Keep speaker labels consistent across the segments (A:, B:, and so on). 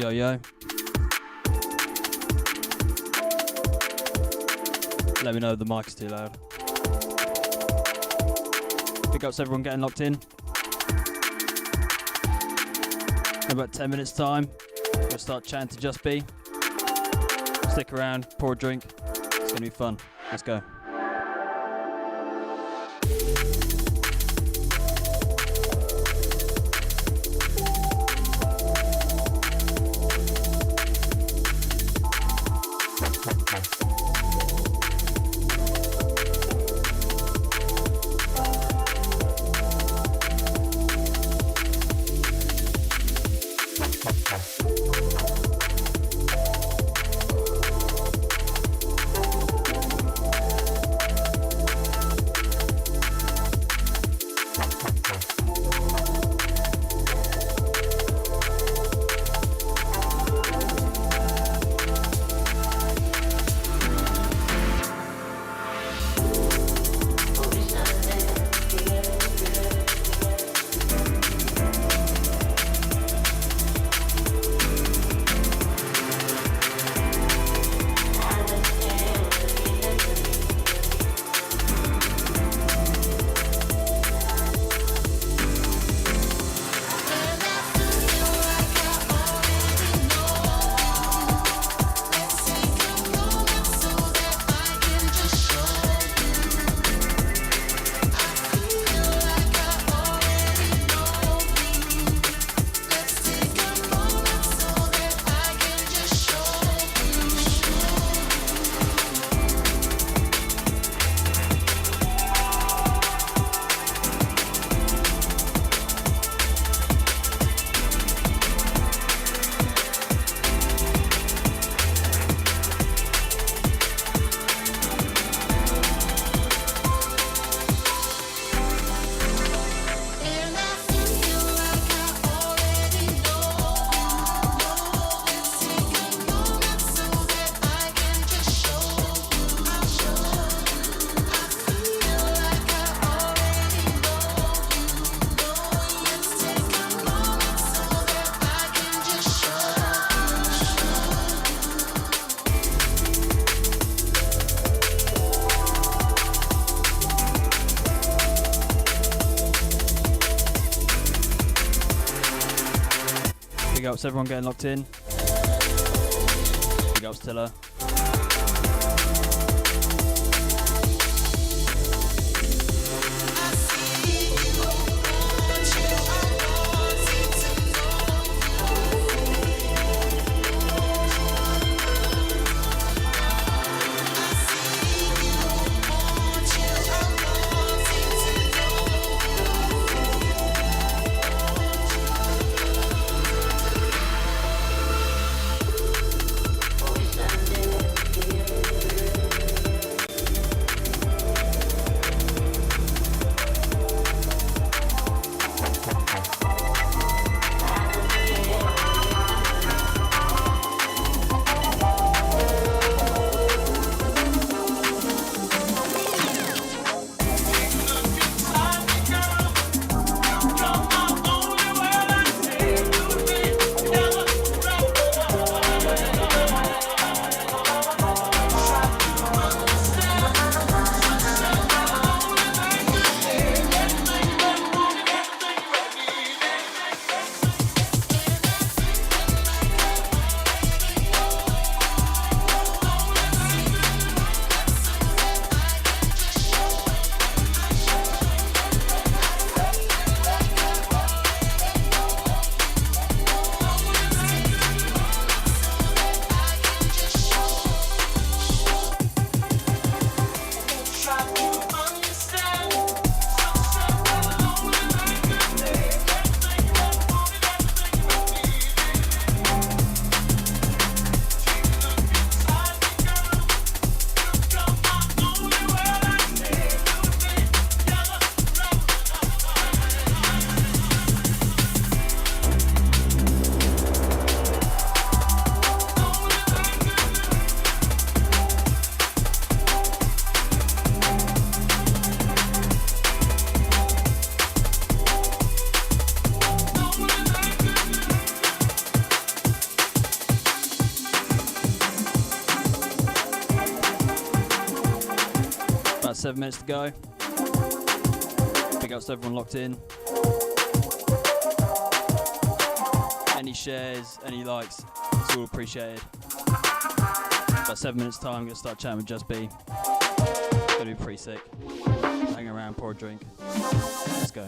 A: Yo, yo. Let me know if the mic's too loud. Big ups everyone getting locked in. In about 10 minutes time, we'll start chatting to Just Be. Stick around, pour a drink. It's gonna be fun. Let's go. Big ups everyone getting locked in. Big ups Tiller.
B: Standing
A: 7 minutes to go. Big ups to everyone locked in. Any shares, any likes, it's all appreciated. About 7 minutes time, I'm going to start chatting with Just B. It's going to be pretty sick. Hang around, pour a drink. Let's go.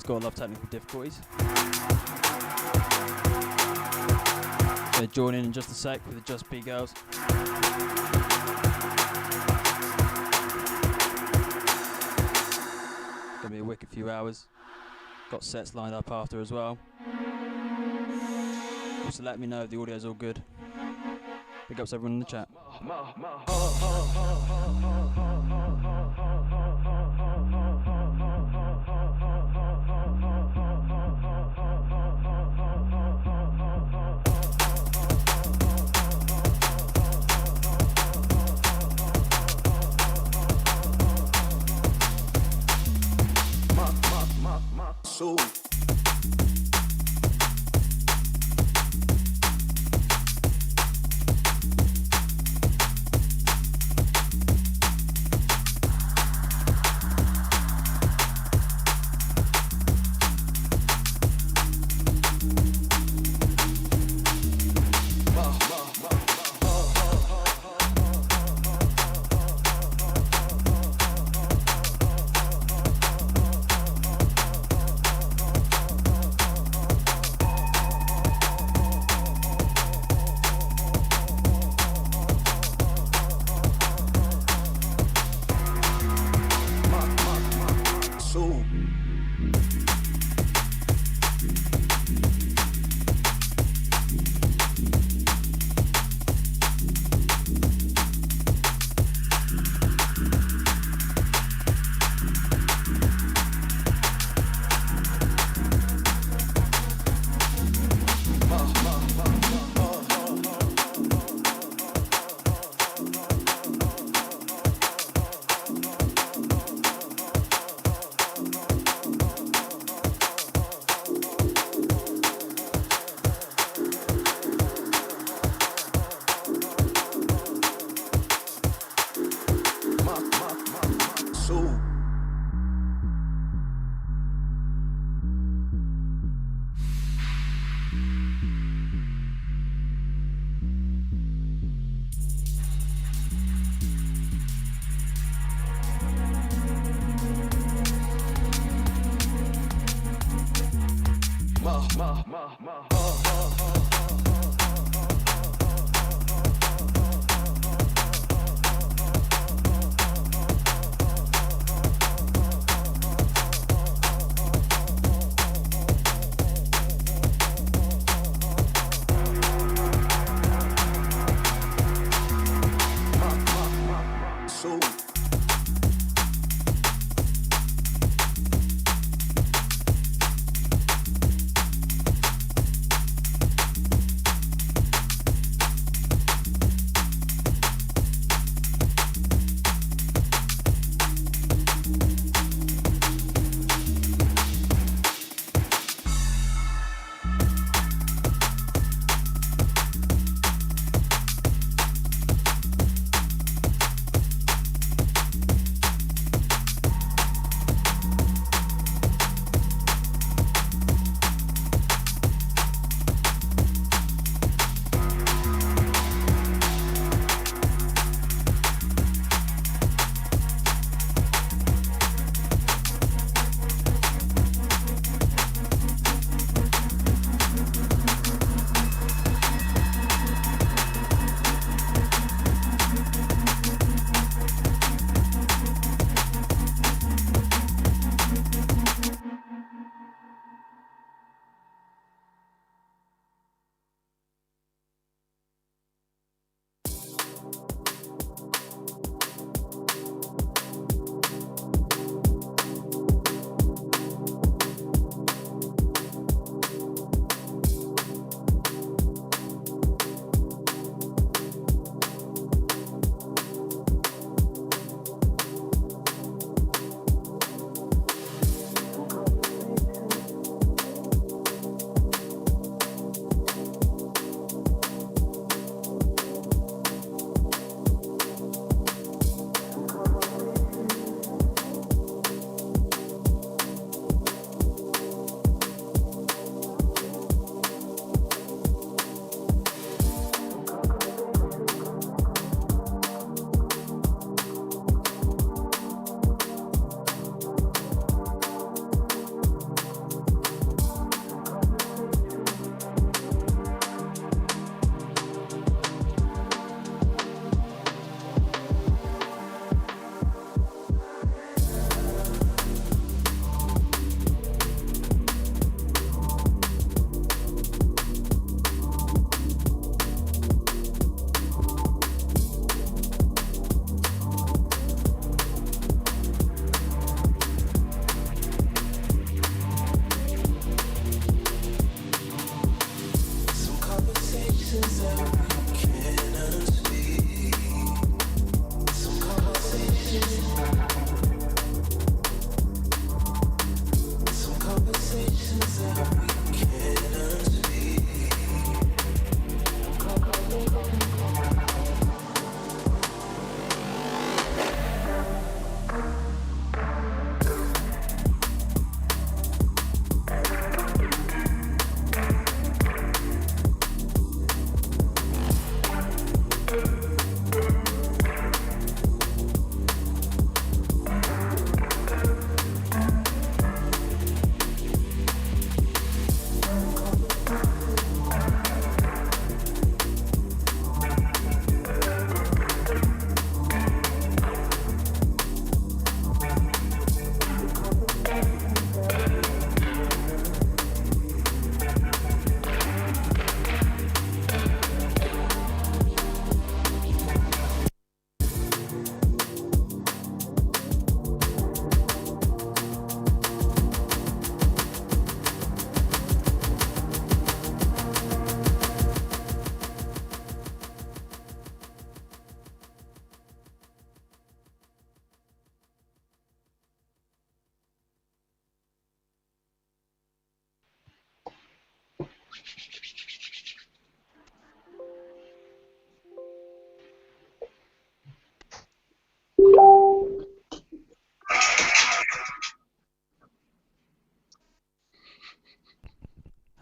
A: Gotta love technical difficulties. Gonna join in just a sec with the Just Be girls. Gonna be a wicked few hours. Got sets lined up after as well. Also let me know if the audio's all good. Big ups everyone in the chat.
B: Soul.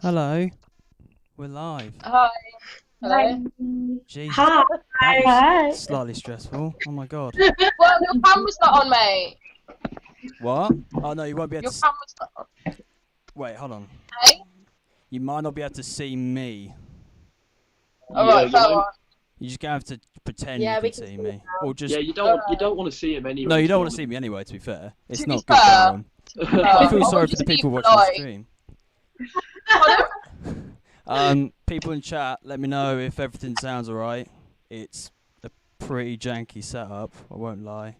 A: Hello. We're live.
B: Hi. Hello.
A: Jesus.
C: Hi.
A: That was
C: Hi.
A: slightly stressful. Oh my god.
B: Well, your camera's not on, mate.
A: What? Oh no, you won't be able
B: Your
A: to.
B: camera's not on.
A: Wait, hold on.
B: Hey?
A: You might not be able to see me.
B: Alright, fair one.
A: You're just gonna have to pretend
C: Yeah,
A: you
C: we
A: can
C: can
A: see
C: see
A: me,
C: it now.
A: or just.
D: Yeah, you don't want to see him anyway.
A: No, you don't want to see me anyway. To be fair, it's
B: To be
A: not good
B: fair,
A: for everyone. I feel
B: I
A: sorry
B: would
A: for the
B: just
A: people
B: be
A: watching the
B: polite.
A: stream.
B: Pardon?
A: People in chat, let me know if everything sounds alright. It's a pretty janky setup. I won't lie.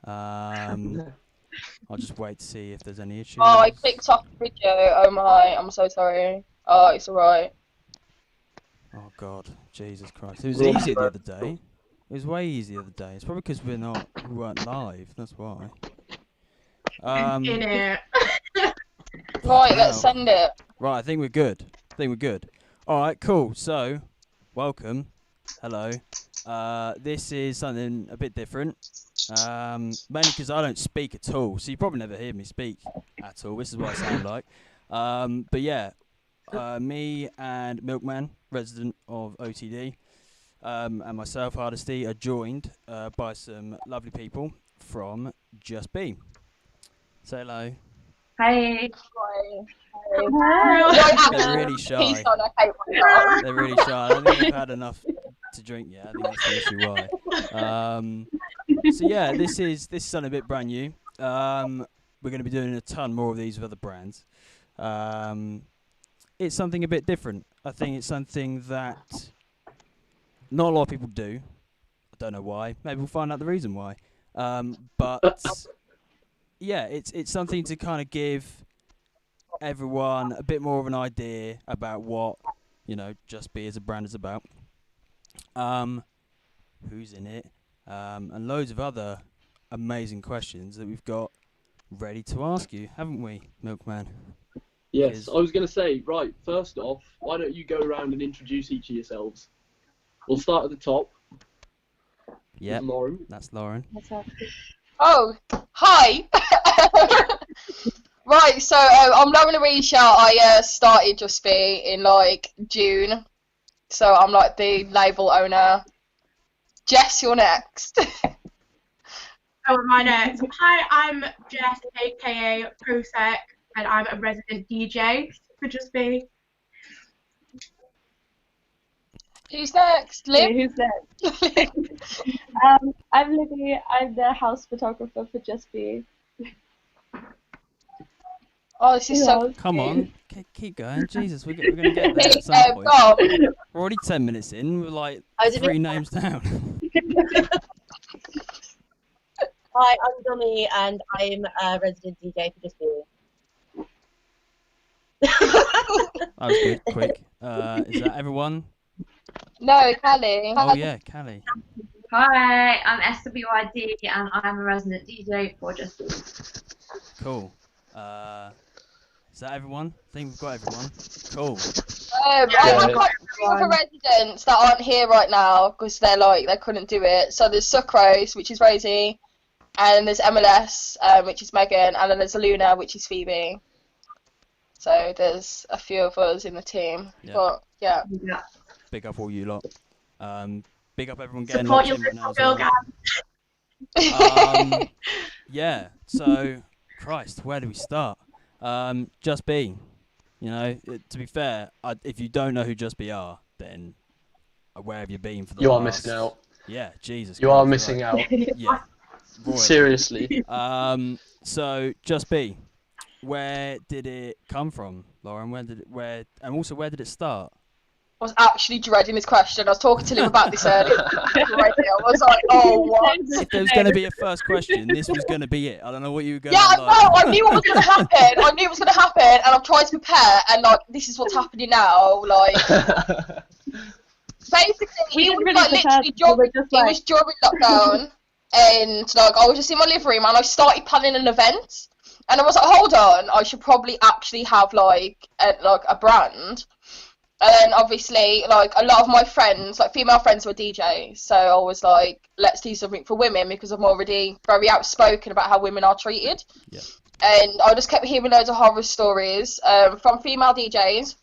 A: I'll just wait to see if there's any issues.
B: Oh, I clicked off the video. Oh my, I'm so sorry. Oh, it's alright.
A: Oh god, Jesus Christ! It was easier the other day. It was way easier the other day. It's probably because we weren't live. That's why.
C: In it.
B: Right, let's send it.
A: Right, I think we're good. All right, cool. So, welcome. Hello. This is something a bit different. Mainly because I don't speak at all, so you probably never hear me speak at all. This is what I sound like. But yeah, me and Milkman, resident of OTD, and myself, Hardesty, are joined by some lovely people from Just Be. Say hello.
C: Hi.
A: They're really shy.
B: He's on, I hate myself.
A: They're really shy. I don't think they've had enough to drink yet. I think that's the issue why. So yeah, this is something a bit brand new. We're going to be doing a ton more of these with other brands. It's something a bit different. I think it's something that not a lot of people do. I don't know why. Maybe we'll find out the reason why. But yeah, it's something to kind of give everyone a bit more of an idea about what, Just Be as a brand is about. Who's in it, and loads of other amazing questions that we've got ready to ask you, haven't we, Milkman?
D: Yes, I was going to say, right, first off, why don't you go around and introduce each of yourselves? We'll start at the top.
A: Yeah,
D: Lauren.
A: that's Lauren.
B: Oh, hi. Right, so I'm Lauren Arisha. I started Just Be in June. So I'm the label owner. Jess, you're next.
C: Oh, my next. Hi, I'm Jess, aka Prosec, and I'm a resident DJ for Just Be.
B: Who's next? Liv?
E: Okay, who's next? I'm Libby. I'm the house photographer for Just Be.
B: Oh, this is so.
A: Come on, keep going. Jesus, we're going to get there at some point.
B: Go.
A: We're already 10 minutes in. We're 3 names down.
F: Hi, I'm Dommy, and I'm a resident DJ for Just Be.
A: That was good, quick. Is that everyone?
B: No, Callie.
A: Oh yeah, Callie.
G: Hi, I'm SWID and I'm a resident DJ for Just Be.
A: Cool. Is that everyone? I think we've got everyone. Cool.
B: I have got 3 other residents that aren't here right now because they couldn't do it. So there's Sucrose, which is Rosie, and there's MLS, which is Megan, and then there's Luna, which is Phoebe. So there's a few of us in the team.
A: Yeah.
B: But yeah.
A: Big up all you lot. Big up everyone getting
C: Support
A: locked
C: your
A: in right now
C: little
A: as
C: girl,
A: well.
C: guys.
A: Yeah, so, Christ, where do we start? Just Be. To be fair, if you don't know who Just Be are, then where have you been for the
D: You
A: last...
D: are missing out.
A: Yeah, Jesus
D: You
A: Christ,
D: are missing out.
A: Yeah. royally.
D: Seriously.
A: So, Just Be. Where did it come from, Lauren? And also, where did it start?
B: I was actually dreading this question. I was talking to him about this earlier. I was like, oh, what?
A: If there was going to be a first question, this was going to be it. I don't know what you were going
B: Yeah,
A: to
B: I know. I knew it was going to happen. And I'm trying to prepare. And this is what's happening now. Basically,
E: We
B: he
E: didn't
B: was
E: really prepare,
B: literally
E: we were
B: during,
E: just
B: it was during lockdown, and I was just in my living room and I started planning an event, and I was like, hold on, I should probably actually have a brand. And then obviously, a lot of my friends, female friends, were DJs, so I was like, let's do something for women because I'm already very outspoken about how women are treated.
A: Yeah.
B: And I just kept hearing loads of horror stories from female DJs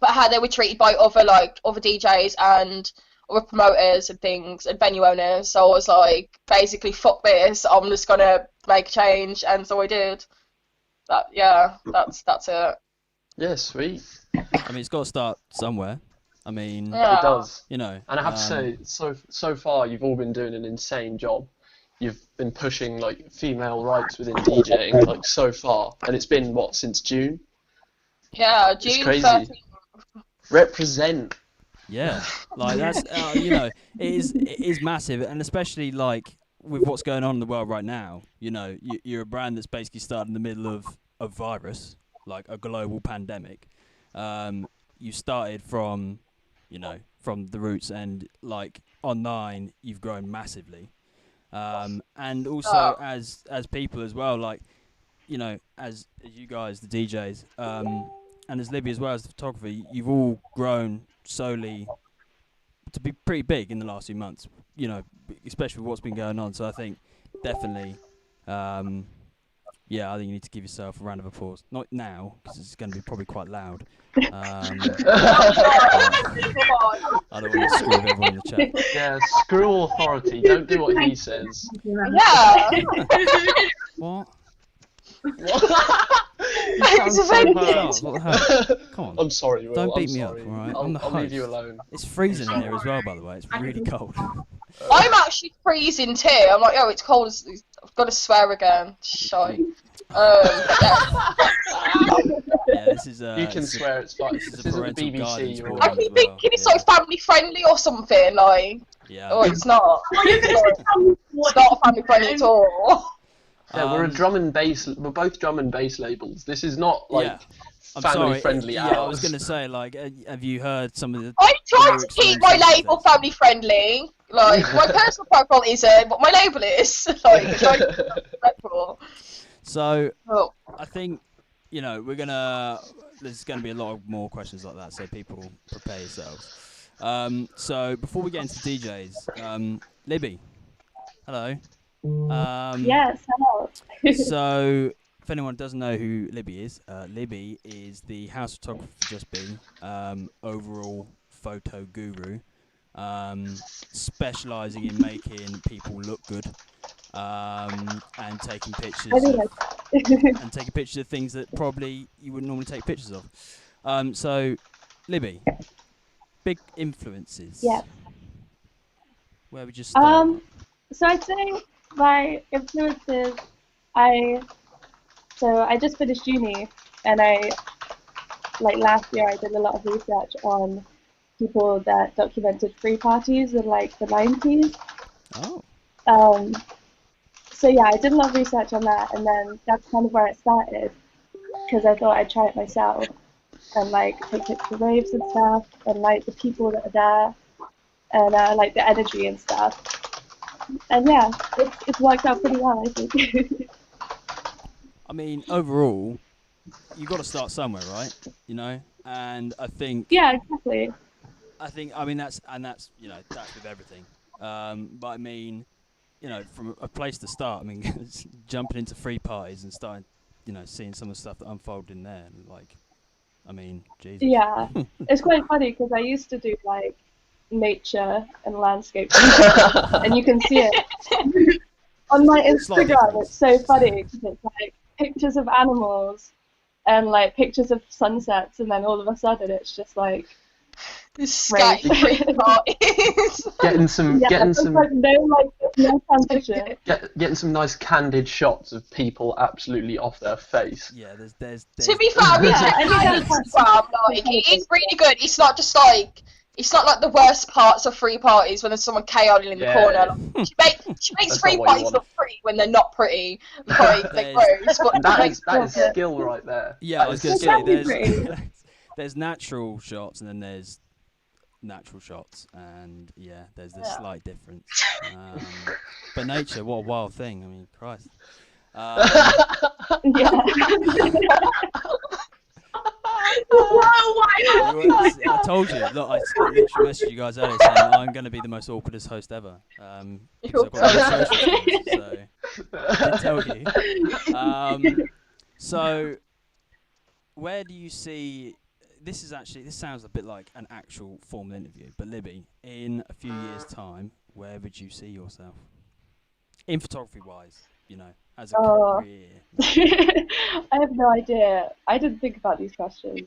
B: but how they were treated by other DJs and other promoters and things and venue owners. So I was like, basically, fuck this. I'm just gonna make a change, and so I did. That's it.
H: Yeah, sweet.
A: I mean, it's got to start somewhere. I mean,
B: Yeah.
H: It does.
A: you know.
H: And I have to say, so far you've all been doing an insane job. You've been pushing like female rights within DJing like so far, and it's been what, since June?
B: Yeah,
H: It's
B: June
H: crazy.
B: 13th.
H: Represent.
A: Yeah, like that's you know, it is massive, and especially like with what's going on in the world right now. You know, you're a brand that's basically started in the middle of a virus, like a global pandemic. You started from, you know, from the roots, and like online, you've grown massively. And also as people as well, like, you know, as you guys, the DJs, and as Libby as well as the photographer, you've all grown solely to be pretty big in the last few months, you know, especially with what's been going on. So I think definitely, yeah, I think you need to give yourself a round of applause. Not now, because it's going to be probably quite loud. I don't want to screw with everyone in the chat.
H: Yeah, screw authority. Don't do what he says.
B: Yeah.
A: What?
H: You sound so hurt.
A: Charles, what the hell? Come on.
H: I'm sorry, Will.
A: Don't beat
H: I'm
A: me
H: sorry.
A: up, alright?
H: I'll,
A: I'm the
H: I'll leave
A: host.
H: you alone.
A: It's freezing in here as well, by the way. It's really cold.
B: I'm actually freezing too. I'm like, oh, it's cold. I've got to swear again. Shy.
A: Yeah, this is
H: You can swear, it's fine.
A: this is
H: This
A: a
H: isn't the
A: parental
H: BBC.
A: guidance
H: You're all
B: I
A: program
B: keep
A: as well.
B: thinking it's like family friendly or something. Like,
A: Yeah.
B: oh, it's not. It's not family friendly at all.
H: Yeah, we're a drum and bass. We're both drum and bass labels. This is not like
A: Yeah. I'm
H: family
A: sorry.
H: friendly.
A: Yeah, I was gonna say, like, have you heard some of the?
B: I try to
A: lyrics
B: keep
A: and
B: my
A: things like
B: label
A: this?
B: family friendly. Like, my personal profile isn't, but my label is. Like, I try to keep that respectful.
A: So
B: Oh.
A: I think, you know, there's gonna be a lot of more questions like that. So people prepare yourselves. So before we get into DJs, Libby, hello.
E: Yes, hello.
A: So, if anyone doesn't know who Libby is the house photographer for Just Be, overall photo guru, specialising in making people look good, and taking pictures and taking pictures of things that probably you wouldn't normally take pictures of. So, Libby, big influences.
E: Yeah.
A: Where would you start?
E: So I think my influences, I just finished uni, and last year I did a lot of research on people that documented free parties in like the 90s.
A: Oh.
E: So yeah, I did a lot of research on that, and then that's kind of where it started, because I thought I'd try it myself and like take pictures of raves and stuff, and like the people that are there, and like the energy and stuff. And yeah, it's worked out pretty well, I think.
A: I mean, overall, you got to start somewhere, right? You know, and I think.
E: Yeah, exactly.
A: I mean, that's you know, that's with everything. But I mean, you know, from a place to start. I mean, jumping into free parties and starting, you know, seeing some of the stuff that unfolded in there. Like, I mean, Jesus.
E: Yeah, it's quite funny because I used to do like nature and landscape, and you can see it on my Instagram. It's so funny because it's like pictures of animals and like pictures of sunsets, and then all of a sudden it's just like
B: Scatty free parties.
H: getting some
E: like no transition.
H: getting some nice candid shots of people absolutely off their face.
A: Yeah, there's
B: To be fair, we
E: Yeah,
B: check
E: I think
B: out
E: that's
B: Instagram, like, it is really good. It's not just like, it's not like the worst parts of free parties when there's someone chaotic in the corner. Like, she makes
H: That's
B: free
H: not what you
B: parties
H: want.
B: look pretty when they're not pretty. Like, they're gross, but
H: That is
B: like,
H: skill right there.
A: Yeah,
H: That
A: I was
H: is
A: going to
H: skill.
A: say there's natural shots and then there's natural shots, and yeah, there's this slight difference. But nature, what a wild thing! I mean, Christ. I told you. Look, I literally messaged you guys earlier saying I'm going to be the most awkwardest host ever. Because I've got no social skills, so I did tell you. So, where do you see this sounds a bit like an actual formal interview. But Libby, in a few years' time, where would you see yourself? In photography wise, as a career.
E: I have no idea. I didn't think about these questions.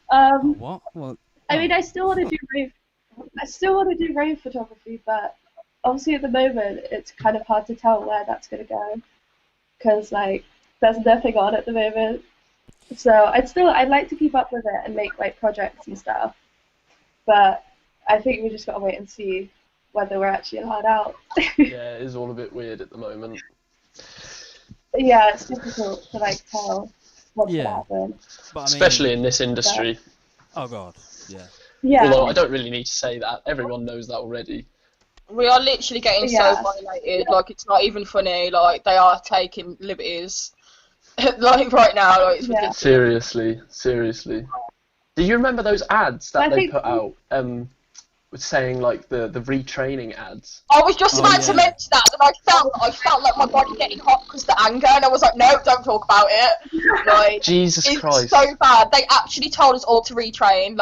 A: What? Well,
E: I mean, I still want to do rave photography, but obviously at the moment it's kind of hard to tell where that's going to go, because there's nothing on at the moment. So I'd like to keep up with it and make projects and stuff, but I think we just got to wait and see whether we're actually allowed out.
H: Yeah, it is all a bit weird at the moment.
E: Yeah, it's difficult to tell what's going to happen.
A: But,
H: especially in this industry.
A: Oh god, yeah.
E: Yeah.
H: Although I don't really need to say that. Everyone knows that already.
B: We are literally getting so violated. It's not even funny. They are taking liberties. Right now, it's ridiculous.
H: Seriously. Do you remember those ads that they put out? Saying the retraining ads.
B: I was just about to mention that, and I felt like my body getting hot because the anger, and I was like, no, don't talk about it.
H: Jesus Christ.
B: It's so bad. They actually told us all to retrain.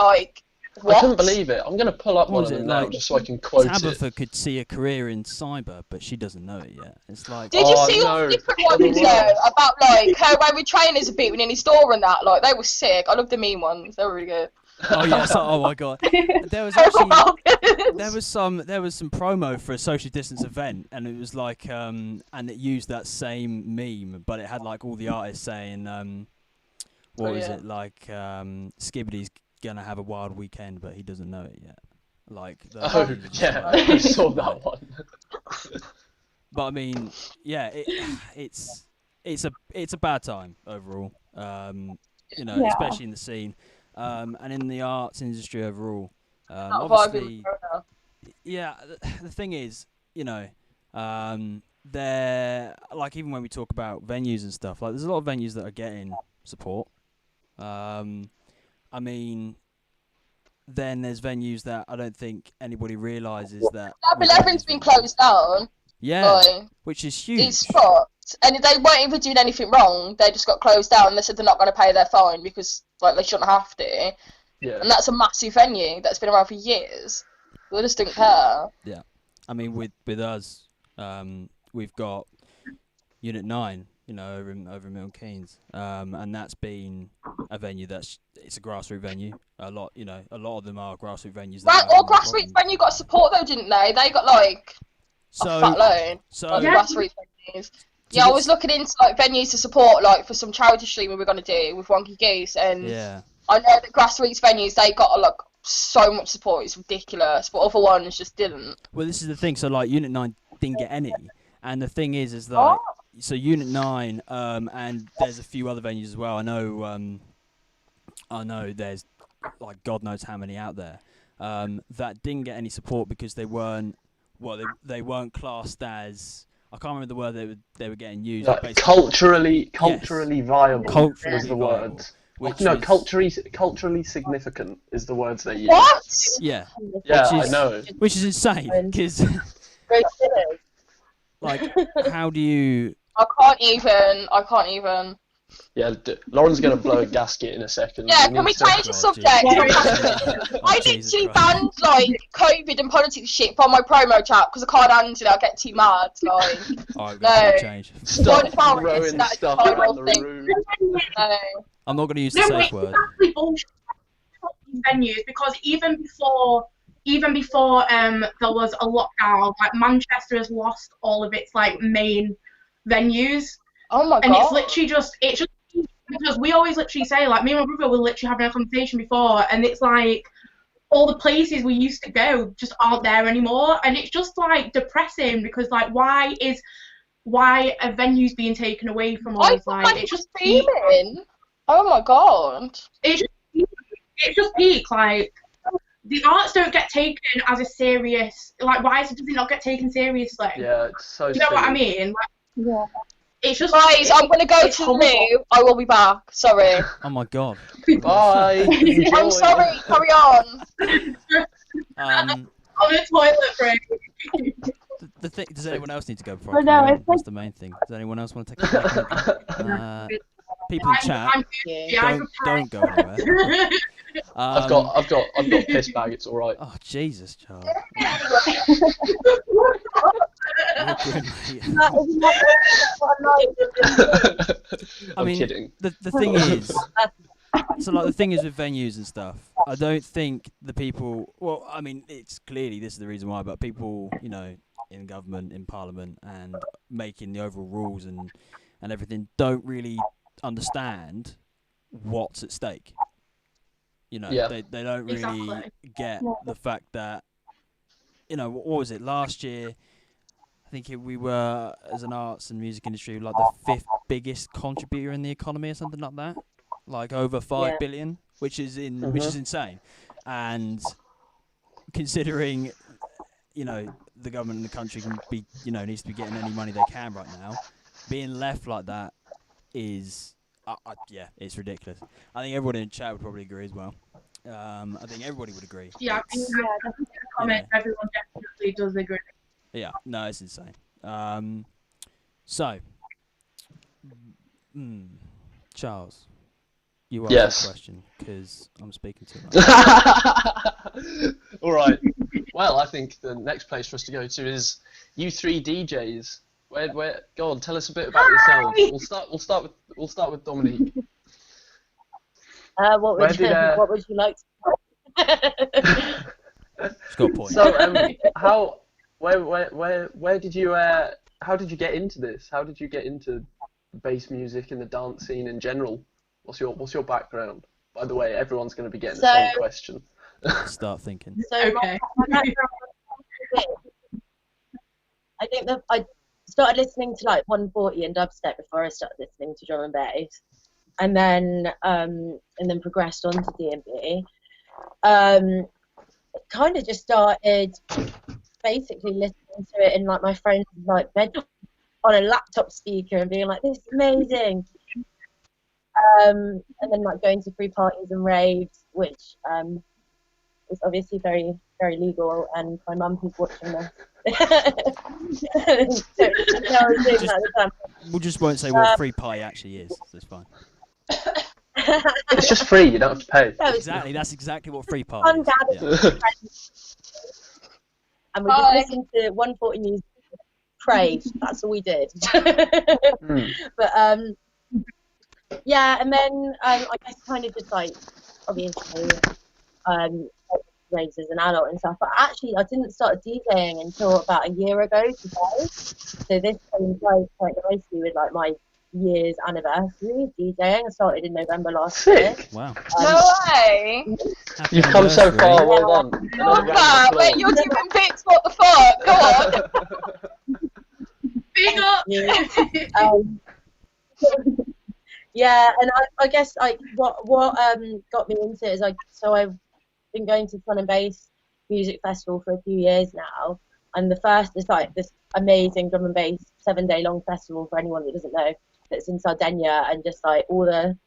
B: What?
H: I couldn't believe it. I'm gonna pull up one of them now just so I can quote
A: Tabitha
H: it.
A: could see a career in cyber, but she doesn't know it yet. It's
B: Did you see all the different ones though about her way with trainers are beating in his door and that? They were sick. I love the meme ones. They were really good.
A: Oh yeah! Oh my god! There was actually there was some promo for a social distance event, and it was and it used that same meme, but it had all the artists saying what was it Skibbity's gonna have a wild weekend, but he doesn't know it yet.
H: I saw that one.
A: But I mean, yeah, it's a bad time overall. Especially in the scene. And in the arts industry overall, obviously, yeah. The thing is, there even when we talk about venues and stuff, there's a lot of venues that are getting support. I mean, then there's venues that I don't think anybody realises that.
B: Lab 11's been closed down.
A: Yeah, which is huge.
B: It's fucked, and they weren't even doing anything wrong. They just got closed down, and they said they're not going to pay their fine because they shouldn't have to.
H: Yeah.
B: And that's a massive venue that's been around for years. They just didn't care.
A: Yeah, I mean with us, we've got Unit 9, over in Milton Keynes, and that's been a venue it's a grassroots venue. A lot of them are grassroots venues.
B: Right, all grassroots venue got support though, didn't they? They got a fat loan. Grassroots venues. Yeah, I was looking into venues to support for some charity streaming we're gonna do with Wonky Geese, and I know that grassroots venues they got so much support. It's ridiculous, but other ones just didn't.
A: Well, this is the thing. So Unit 9 didn't get any, and the thing is so Unit 9, and there's a few other venues as well. I know there's God knows how many out there that didn't get any support because they weren't they weren't classed as, I can't remember the word they were getting used.
H: Culturally viable is the word. Culturally significant is the words they use.
B: What?
A: Yeah.
H: Yeah, I know.
A: Which is insane because how do you?
B: I can't even.
H: Yeah, Lauren's going to blow a gasket in a second.
B: Yeah, can we change the subject? I literally banned COVID and politics shit on my promo chat because I can't handle it. I get too mad.
A: Change.
H: Stop throwing stuff around the room.
B: No.
A: I'm not going to use the safe word.
C: Exactly bullshit venues, because even before there was a lockdown, Manchester has lost all of its main venues.
B: Oh my god!
C: And it's just because we always literally say me and my brother were literally having a conversation before, and it's all the places we used to go just aren't there anymore, and it's just depressing because why are venues being taken away from us? It's just
B: streaming. Oh my god!
C: It's just peak. The arts don't get taken as a serious. Why does it not get taken seriously?
H: Yeah, it's so.
C: Do you know what I mean?
E: Yeah.
C: It's just.
B: Guys, I'm gonna go to the loo. I will be back. Sorry.
A: Oh my god.
H: Bye.
B: I'm sorry. Carry on.
C: On a toilet break.
A: The thing. Does anyone else need to go before? That's the main thing. Does anyone else want to take a break? people in chat, don't go anywhere.
H: I've got a piss bag. It's all right.
A: Oh Jesus, Charles. You're good, mate. I mean,
H: kidding.
A: the thing is, so like the thing is with venues and stuff, I don't think the people. Well, I mean, it's clearly this is the reason why, but people, you know, in government, in parliament, and making the overall rules and everything, don't really understand what's at stake. You know, they don't really get the fact that, you know, what was it last year? I think we were, as an arts and music industry, like the 5th biggest contributor in the economy or something like that, like over 5 billion, which is insane. And considering, you know, the government and the country can be, you know, needs to be getting any money they can right now, being left like that is, yeah, it's ridiculous. I think everyone in chat would probably agree as well. I think everybody would agree.
C: Yeah, I think comment, everyone definitely does agree.
A: Yeah, no, it's insane. So, Charles, you asked the question because I'm speaking too much.
H: All right. Well, I think the next place for us to go to is you three DJs. Where? Go on, tell us a bit about yourselves. We'll start with Dominique.
F: What would you like to
A: It's got a point.
H: So, where did you how did you get into this? How did you get into bass music and the dance scene in general? What's your background? By the way, everyone's going to be getting the same question.
A: Start thinking.
F: So okay. I think that I started listening to like 140 and dubstep before I started listening to drum and bass, and then progressed on to D&B. Kind of just started basically listening to it in like my friend's like bed on a laptop speaker and being like, "This is amazing." And then like going to free parties and raves, which was obviously very, very legal, and my mum who's watching this.
A: We just won't say what free pie actually is. So it's fine.
H: It's just free. You don't have to pay.
A: Exactly. That's exactly what free pie is.
F: Yeah. And we just listened to 140 music, prayed. That's all we did. But yeah, and then I guess kind of just like obviously raves as an adult and stuff. But actually, I didn't start DJing until about a year ago today. So this coincides quite nicely with like my year's anniversary of DJing. I started in November last year.
A: Wow.
B: No way!
H: You've come so far. Well done.
B: Wait, you're doing bits. What the fuck? Go on.
C: Big up.
F: Yeah, and I guess like what got me into it is like, so I've been going to Fun and Bass Music Festival for a few years now, and the first is like this amazing drum and bass 7-day long festival for anyone that doesn't know, that's in Sardinia, and just like all the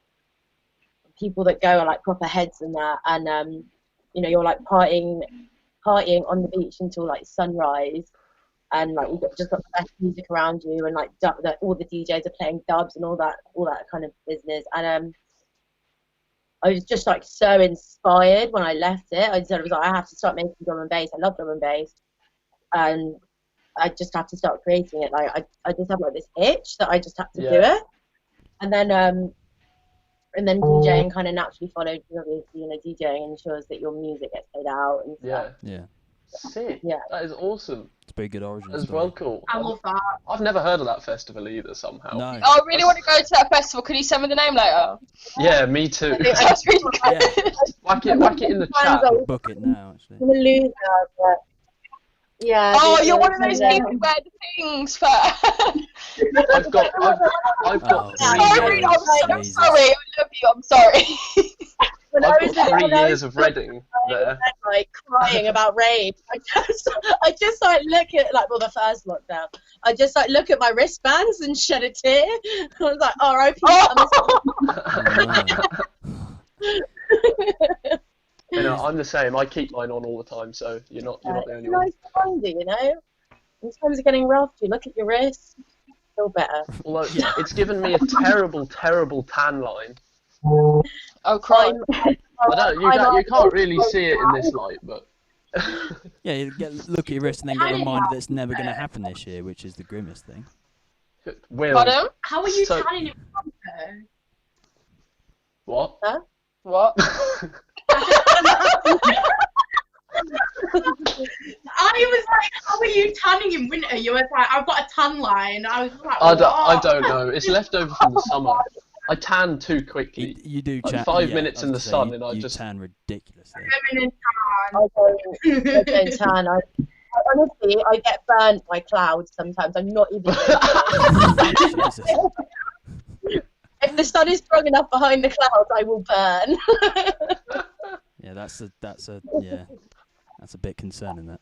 F: people that go are like proper heads and that, and you know, you're like partying on the beach until like sunrise. And like you've just got the best music around you, and like all the DJs are playing dubs and all that kind of business. And I was just like so inspired when I left it. I was like, I have to start making drum and bass. I love drum and bass, and I just have to start creating it. Like I just have like this itch that I just have to do it. And then DJing kind of naturally followed, because obviously, you know, DJing ensures that your music gets played out and stuff.
A: Yeah.
H: Sick.
F: Yeah.
H: That is awesome.
A: It's a pretty good origin
H: That's
A: story.
H: well cool.
C: I love that.
H: I've never heard of that festival either somehow.
A: No.
B: Oh, I really want to go to that festival. Can you send me the name later?
H: Yeah, me too.
B: That's really good.
A: Yeah.
H: Whack it in the chat.
A: Book it now, actually.
F: I'm a loser, but yeah.
B: Oh, you're one of those people who wear the things for.
H: I've got
B: Sorry,
H: three
B: I'm so
A: Jesus.
B: sorry. I love you. I'm sorry.
H: I've got 3 years of Reading there.
F: Like crying about rape. I just like look at like the first lockdown. I just like look at my wristbands and shed a tear. I was like, R.I.P.
H: You know, I'm the same. I keep mine on all the time, so you're not the only one.
F: Nice to find it, you know. In times of getting rough, you look at your wrist. Still better.
H: Although it's given me a terrible, terrible tan line.
B: Oh, crap.
H: I don't. You can't really see it in this light, but.
A: Yeah, you look at your wrist and then get reminded that it's never going to happen this year, which is the grimmest thing.
H: Will.
B: Pardon?
C: How are you tanning in winter?
H: What?
F: Huh?
B: What?
C: I was like, how are you tanning in winter? You were like, I've got a tan line. I was like,
H: I don't know. It's left over from the summer. I tan too quickly.
A: You do
H: like 5 minutes in the sun, and I just
A: tan ridiculously.
C: feminine tan.
F: I don't tan. Honestly, I get burnt by clouds sometimes. I'm not even.
A: Jesus.
F: If the sun is strong enough behind the clouds, I will burn.
A: Yeah, that's a bit concerning. That.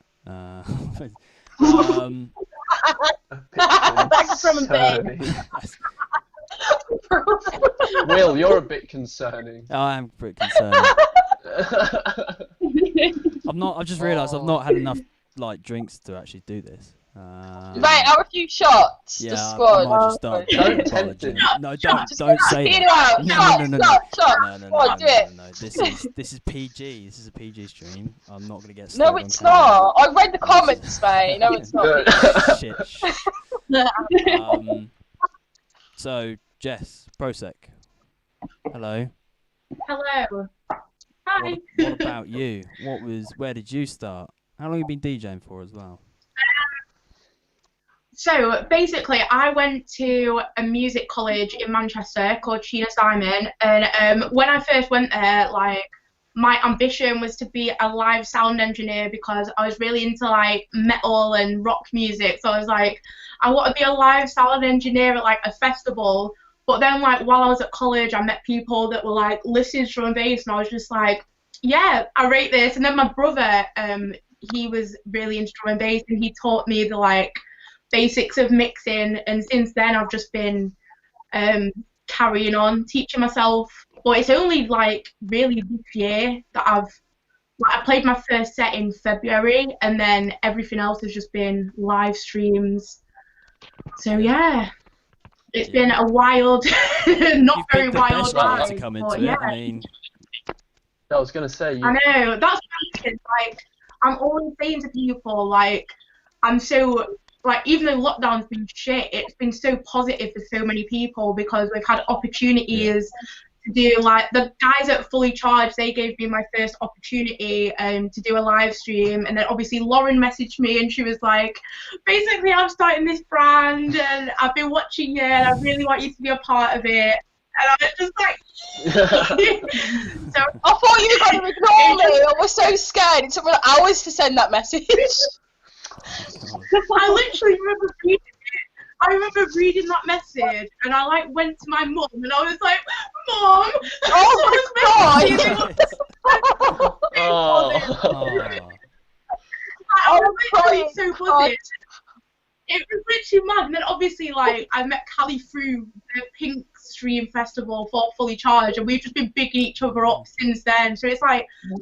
F: Back from a bit.
H: Will, you're a bit concerning.
A: I am pretty concerned. I've just realised I've not had enough drinks to actually do this.
B: Mate, have a few shots.
A: Yeah,
B: the
A: I
B: squad.
A: might just start.
H: Don't tempt him.
A: No, don't say
B: Feel
A: that.
B: out. Shot.
A: No.
B: Do it.
A: No. This is PG. This is a PG stream. I'm not gonna get.
B: No, it's not. I read the comments, mate. No, it's not.
A: Shit. So Jess, Prosec. Hello.
C: Hello. Hi.
A: What about you? Where did you start? How long have you been DJing for as well?
C: So basically, I went to a music college in Manchester called Sheena Simon, and when I first went there, my ambition was to be a live sound engineer because I was really into metal and rock music. So I was like, I want to be a live sound engineer at a festival. But then while I was at college, I met people that were listening to drum and bass, and I was just like, yeah, I rate this. And then my brother, he was really into drum and bass, and he taught me the basics of mixing, and since then I've just been carrying on teaching myself. But it's only really this year that I played my first set in February, and then everything else has just been live streams. So yeah, it's been a wild, not very wild ride.
A: To come into
C: but,
A: it.
C: yeah.
A: I mean,
H: I was gonna say.
C: I know, that's what I'm thinking. I'm always saying to people, I'm so, even though lockdown's been shit, it's been so positive for so many people because we've had opportunities to do, the guys at Fully Charged, they gave me my first opportunity to do a live stream, and then obviously Lauren messaged me and she was like, basically I'm starting this brand and I've been watching you and I really want you to be a part of it. And I was just like, so
B: I thought you were going to ignore me. I was so scared. It took me hours to send that message.
C: I literally remember reading that message, and I went to my mum, and I was like, Mum,
B: oh my god!
C: I was literally so buzzing. It was literally mad, and then obviously I met Callie through the Pink Stream Festival for Fully Charged, and we've just been bigging each other up since then. So it's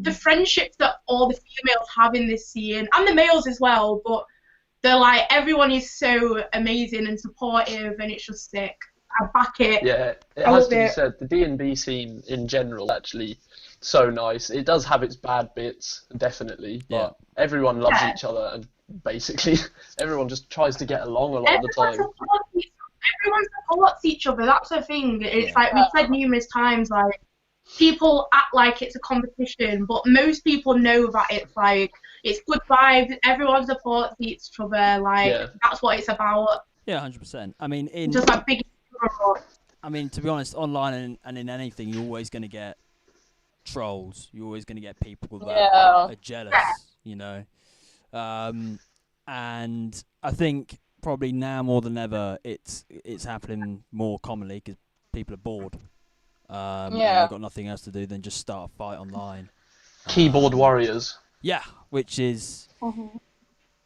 C: the friendships that all the females have in this scene, and the males as well, but they're everyone is so amazing and supportive, and it's just sick. I back it.
H: Yeah, it has to be said, the D&B scene in general actually so nice. It does have its bad bits, definitely, but everyone loves each other, and basically everyone just tries to get along a lot of the time.
C: Everyone supports each other, that's the thing. It's we've said numerous times, people act like it's a competition, but most people know that it's good vibes, everyone supports each other, that's what it's about.
A: Yeah, 100%. I mean,
C: just big.
A: I mean, to be honest, online and in anything, you're always going to get trolls. You're always going to get people that are jealous, and I think probably now more than ever, it's happening more commonly because people are bored. And they've got nothing else to do than just start a fight online.
H: Keyboard warriors.
A: Yeah, which is.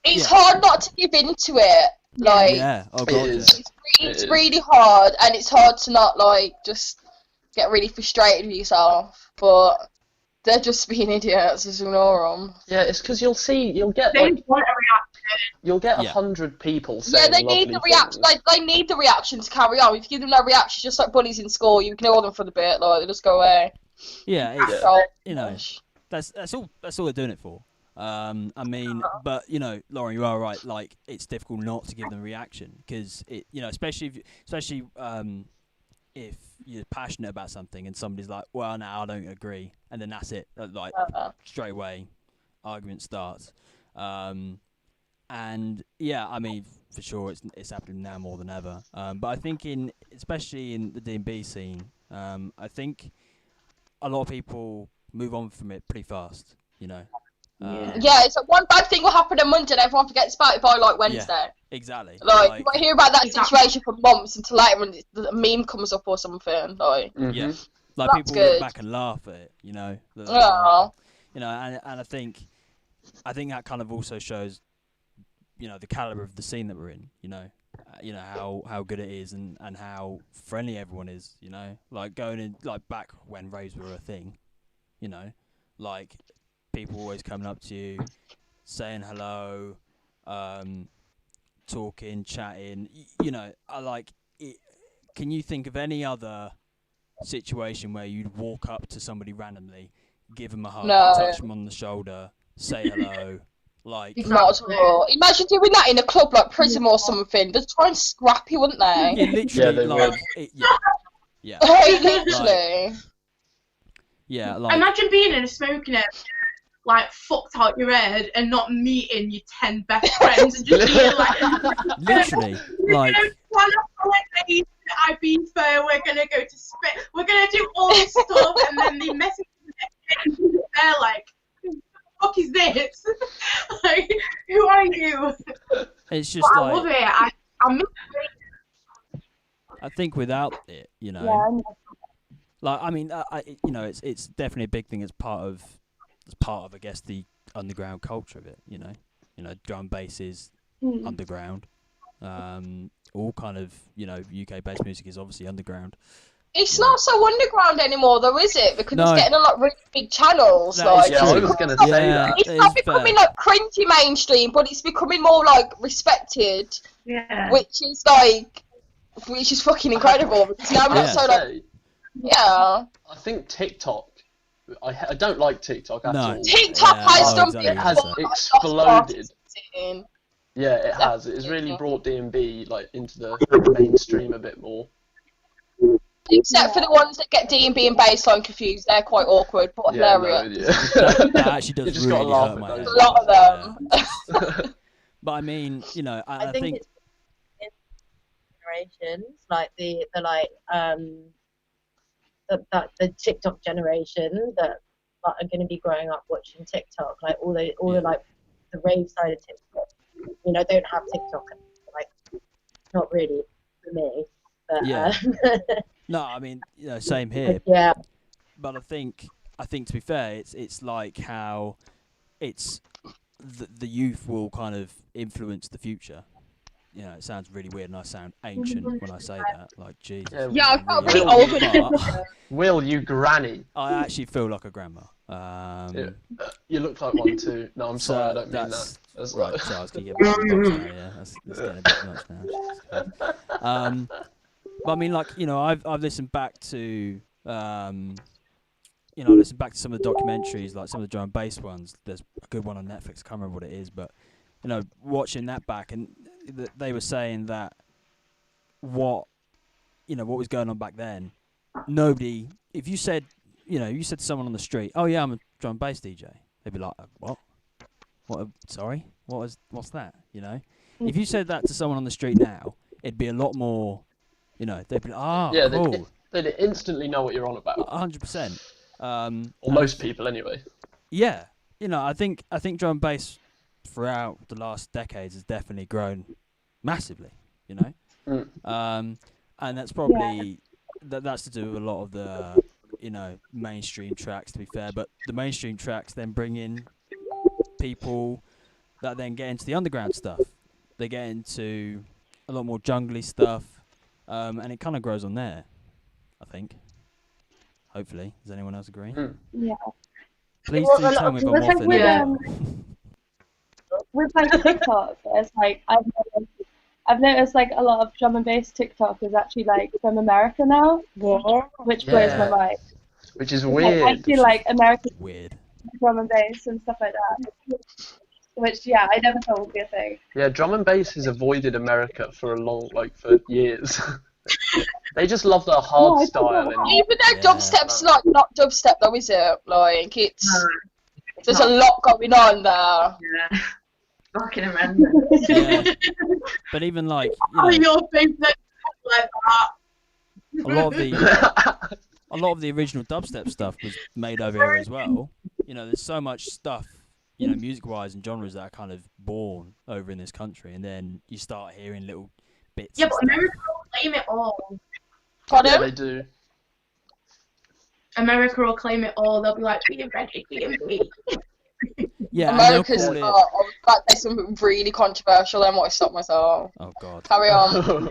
B: It's hard not to give into it.
A: Oh god,
B: it's really hard, and it's hard to not just get really frustrated with yourself. But they're just being idiots, as ignore them.
H: Yeah, it's because you'll get You'll get
A: Yeah.
H: 100 people saying
B: Yeah, they need
H: lovely
B: the reaction.
H: things.
B: Like, they need the reaction to carry on. If you give them no reaction, just like bullies in school, you ignore them for the bit, like they just go away.
A: Yeah, it's
B: So,
A: you know that's all they're doing it for. I mean, but you know, Lauren, you are right. Like, it's difficult not to give them a reaction because it, you know, especially if you're passionate about something and somebody's like, well, no, I don't agree, and then that's it. Like straight away, argument starts. And yeah, I mean, for sure, it's happening now more than ever. But I think especially in the D&B scene, I think a lot of people move on from it pretty fast. You know.
B: yeah, it's like one bad thing will happen on Monday and everyone forgets about it by like Wednesday.
A: Yeah, exactly.
B: Like you might hear about that situation for months until later when the meme comes up or something. Like,
A: yeah, like
B: That's
A: people
B: good.
A: look back and laugh at it. You know.
B: Yeah.
A: You know, and I think that kind of also shows, you know, the caliber of the scene that we're in. You know how good it is and how friendly everyone is. You know, like going in like back when raves were a thing. You know, like people always coming up to you, saying hello, talking, chatting. You know, I like it. Can you think of any other situation where you'd walk up to somebody randomly, give them a hug, touch them on the shoulder, say hello? Like,
B: not at all. Imagine doing that in a club like Prism or something. They'd try and scrap you, wouldn't they?
A: yeah, literally,
H: they
A: like,
H: would.
A: yeah,
B: Hey, literally.
A: yeah, like,
C: Imagine being in a smoking area, like fucked out your head, and not meeting your 10 best friends, and just being like,
A: literally, like,
C: plan a holiday to Ibiza, we're gonna go to Spain, we're gonna do all this stuff, and then they message me, they're like, who the fuck is this? Like, who are you?
A: it's just
C: But I
A: like,
C: love it. I miss it.
A: I think without it, you know,
E: Yeah, I know.
A: like, I mean, you know, it's definitely a big thing as part of, I guess, the underground culture of it. You know, drum bass is underground. All kind of, you know, UK based music is obviously underground.
B: It's not so underground anymore, though, is it? Because
A: No.
B: it's getting a lot of really big channels.
A: That
B: Like,
A: is
H: Yeah, I
A: true.
H: was going to say
A: Yeah.
H: that.
B: it's
A: It
B: not
A: is
B: becoming
A: fair.
B: like cringy mainstream, but it's becoming more like respected,
G: Yeah.
B: which is fucking incredible. Because now we're
A: Yeah.
B: not so like, yeah.
H: I think TikTok. I don't like TikTok at
A: No.
H: all.
B: TikTok
A: Yeah,
B: has
A: oh,
B: done
A: exactly.
H: It has
B: before, like,
H: exploded.
B: scene.
H: Yeah, it has. It has really brought D&B like into the mainstream a bit more.
B: Except for the ones that get D&B and bassline confused, they're quite awkward, but
H: Yeah,
B: hilarious.
A: That actually
H: You
A: does
H: just gotta
A: really
H: laugh
A: hurt
H: at
A: my
H: those.
A: head.
B: A lot of them.
A: But I mean, you know, I
F: I think
A: think
F: it's generations, like the TikTok generation that are going to be growing up watching TikTok, like all the like the rave side of TikTok, you know, don't have TikTok, like not really for me, but
A: Yeah. No, I mean, you know, same here.
F: yeah,
A: But I think to be fair, it's like how it's the youth will kind of influence the future. You know, it sounds really weird, and I sound ancient when I say that. Like, Jesus.
B: Yeah, I felt
A: really
B: really
A: old.
B: old.
A: But
H: Will, you granny.
A: I actually feel like a grandma.
H: You look like one too. No, I'm sorry, I don't mean that.
A: that's
H: That's
A: right.
H: like-
A: So I was getting a bit much now. Yeah, that's getting a bit much now. But I mean, like, you know, I've listened back to you know, I listened back to some of the documentaries, like some of the drum and bass ones. There's a good one on Netflix. I can't remember what it is, but you know, watching that back, and they were saying that what was going on back then. Nobody, if you said, you know, you said to someone on the street, "Oh yeah, I'm a drum and bass DJ," they'd be like, "What? What? Sorry, what's that?" You know, if you said that to someone on the street now, it'd be a lot more. You know, they'd be like,
H: yeah,
A: cool,
H: they'd instantly know what you're on about.
A: 100%.
H: Or most people, anyway.
A: Yeah, you know, I think drum and bass throughout the last decades has definitely grown massively. You know, and that's probably that's to do with a lot of the mainstream tracks. To be fair, but the mainstream tracks then bring in people that then get into the underground stuff. They get into a lot more jungly stuff, and it kind of grows on there. I think. Hopefully, does anyone else agree?
E: Yeah.
A: Please
F: Well,
A: do tell me if I'm
E: I think
A: waffling
E: with,
A: as well.
E: with like TikTok, it's like I've noticed like a lot of drum and bass TikTok is actually like from America now, which blows my
H: Yeah.
E: mind.
H: Which is
E: Like,
H: weird.
E: I feel like American
A: Weird.
E: drum and bass and stuff like that, which yeah, I never thought would be a thing.
H: Yeah, drum and bass has avoided America for for years. They just love their hard
E: I
H: style.
E: don't know.
B: Even though
A: Yeah.
B: dubstep's like not dubstep though, is it? Like there's a lot going on there.
G: Yeah. Fucking horrendous.
A: Yeah. But even like,
C: Oh,
A: you know,
C: your face looks like that.
A: a lot of the original dubstep stuff was made over here as well. You know, there's so much stuff, you know, music-wise and genres that are kind of born over in this country, and then you start hearing little bits.
C: Yeah,
A: and
C: but
A: stuff.
C: America will claim it all.
B: Pardon?
H: Yeah, they do.
C: America will claim it all. They'll be like, we invented D&B.
A: Yeah, and they'll
B: America's
A: call it.
B: I'm about to say something really controversial, then I stop myself.
A: Oh God.
B: Carry on.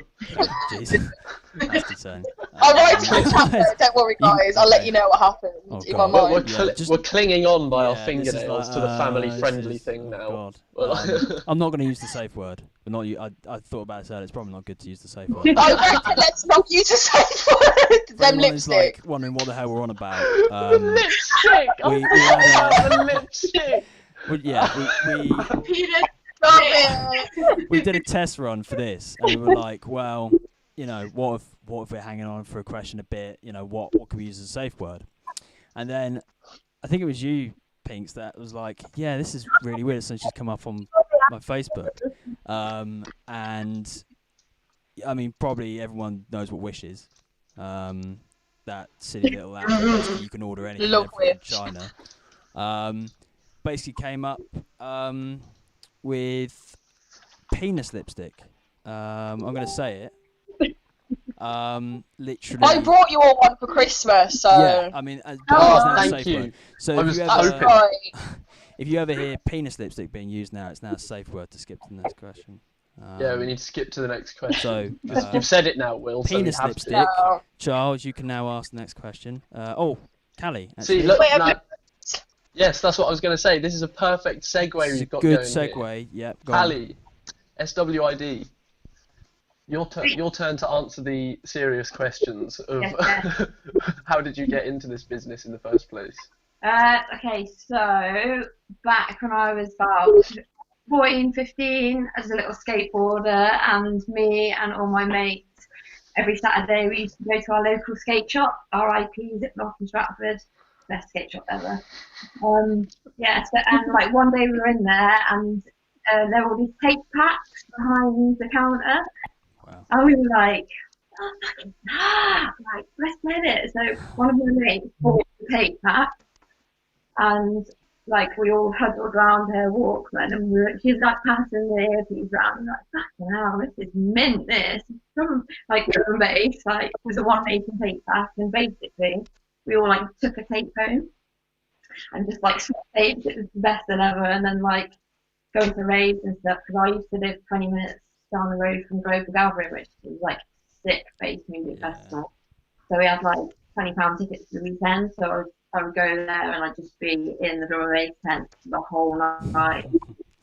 A: Jesus. That's insane.
B: I'll write to the chapter, don't worry guys, I'll let you know what happened
A: Oh,
B: in my
A: God.
B: mind.
A: Yeah,
H: We're clinging on by our
A: Yeah, this is
H: fingernails
A: like,
H: to the family-friendly
A: this is-
H: thing now.
A: God.
H: Well,
A: I'm not going to use the safe word. But not you. I thought about it. It's probably not good to use the safe word.
B: I reckon let's not use a safe word.
A: For
B: Them
A: anyone who's,
B: lipstick.
A: like wondering what the hell we're on about.
H: lipstick!
A: we
H: Oh,
A: had
H: the lipstick!
C: Peter,
B: Stop it.
A: we did a test run for this, and we were like, well, you know, what if we're hanging on for a question a bit? You know, what can we use as a safe word? And then I think it was you, Pinks, that was like, yeah, this is really weird. Since she's come up on my Facebook, and I mean, probably everyone knows what Wish is. That silly little app that basically you can order anything
B: Love
A: from
B: Wish.
A: China. Basically came up with penis lipstick. I'm gonna say it. Literally.
B: I brought you all one for Christmas, so.
A: Yeah, I mean, it's
B: Oh,
A: now a
H: thank
A: safe
H: you.
A: word. So
H: I
A: if
H: was
A: you
B: That's
A: ever,
B: right.
A: if you ever hear penis lipstick being used now, it's now a safe word to skip to the next question.
H: Yeah, we need to skip to the next question.
A: So,
H: You've said it now, Will, so we
A: penis
H: have
A: lipstick.
H: to.
B: No.
A: Charles, you can now ask the next question. Callie.
H: See,
A: actually.
H: look,
B: Wait,
H: now, yes, that's what I was going to say. This is a perfect segue
A: This is a
H: we've got
A: good
H: going
A: segue.
H: here.
A: Yep. Go on.
H: Ali, SWID. Your turn to answer the serious questions of
G: Yes,
H: how did you get into this business in the first place?
G: Okay, so back when I was about 14, 15, as a little skateboarder, and me and all my mates, every Saturday we used to go to our local skate shop, RIP Ziploc in Stratford, best skate shop ever. Yeah, so, and like one day we were in there, and there were all these tape packs behind the counter.
A: Wow.
G: And we were like, oh, fucking like, let's get it. So one of my mates bought the tape pack, and like we all huddled around her Walkman, and she was like passing the earpiece around, and like, fucking hell, this is mint, this. Drum and bass, like, was the one making tape pack, and basically we all like took a tape home and just like swapped tapes. It was the best than ever, and then like going to raves and stuff, because I used to live 20 minutes down the road from Grove Gallery, which was like sick bass music festival. So we had like £20 tickets for the weekend, so I would go there and I'd just be in the drum and bass tent the whole night,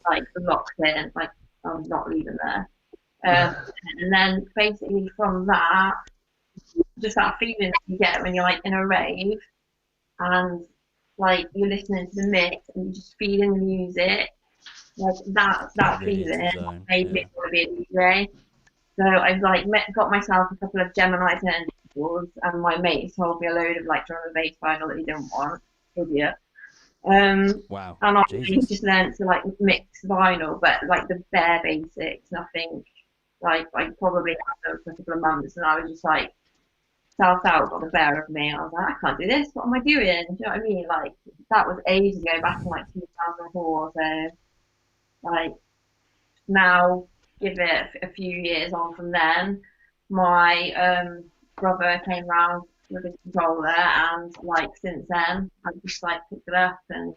G: like locked in, like I was not leaving there. And then basically from that, just that feeling you get when you're like in a rave and like you're listening to the mix and you're just feeling the music, like that
A: Really into the
G: feeling
A: zone,
G: made me
A: yeah.
G: want to be a DJ. So I've like got myself a couple of Gemini turntables, and my mate told me a load of like drum and bass vinyl that he didn't want. Idiot.
A: Wow.
G: And I
A: Jesus.
G: just learned to like mix vinyl, but like the bare basics, nothing. Like I probably had them for a couple of months, and I was just like self-doubt got the better of me. I was like, I can't do this. What am I doing? Do you know what I mean? Like that was ages ago, back in like 2004. So like now, give it a few years on from then, my brother came round with his controller, and like since then I've just like picked it up and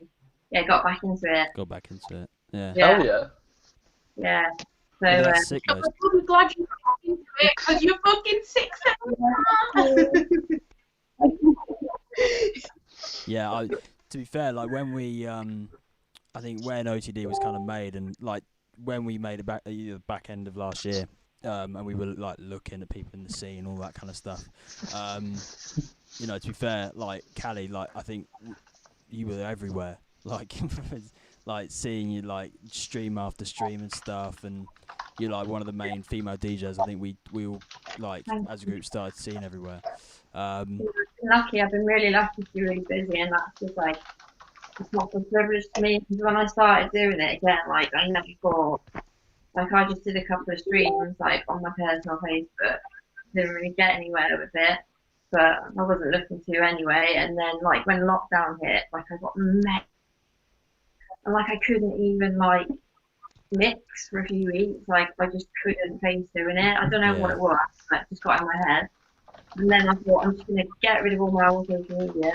G: yeah, got back into it.
A: Got back into it. Yeah.
G: Yeah.
H: Hell yeah.
G: Yeah. So
A: Yeah, that's sick,
C: I'm
A: though.
C: really glad you got into it, because you're fucking 6'7".
A: Yeah, to be fair, like when we I think when OTD was kind of made, and like when we made it back the back end of last year, and we were like looking at people in the scene, all that kind of stuff. You know, to be fair, like Callie, like I think you were everywhere, like like seeing you like stream after stream and stuff, and you're like one of the main female DJs. I think we all like as a group started seeing everywhere.
G: Lucky, I've been really lucky to be really busy, and that's just like it's not a privilege to me. Because when I started doing it again, like I never thought, like I just did a couple of streams like on my personal Facebook, didn't really get anywhere with it, but I wasn't looking to anyway. And then like when lockdown hit, like I got met, and like I couldn't even like mix for a few weeks. Like I just couldn't face doing it. I don't know what it was, but it just got in my head. And then I thought I'm just gonna get rid of all my old social media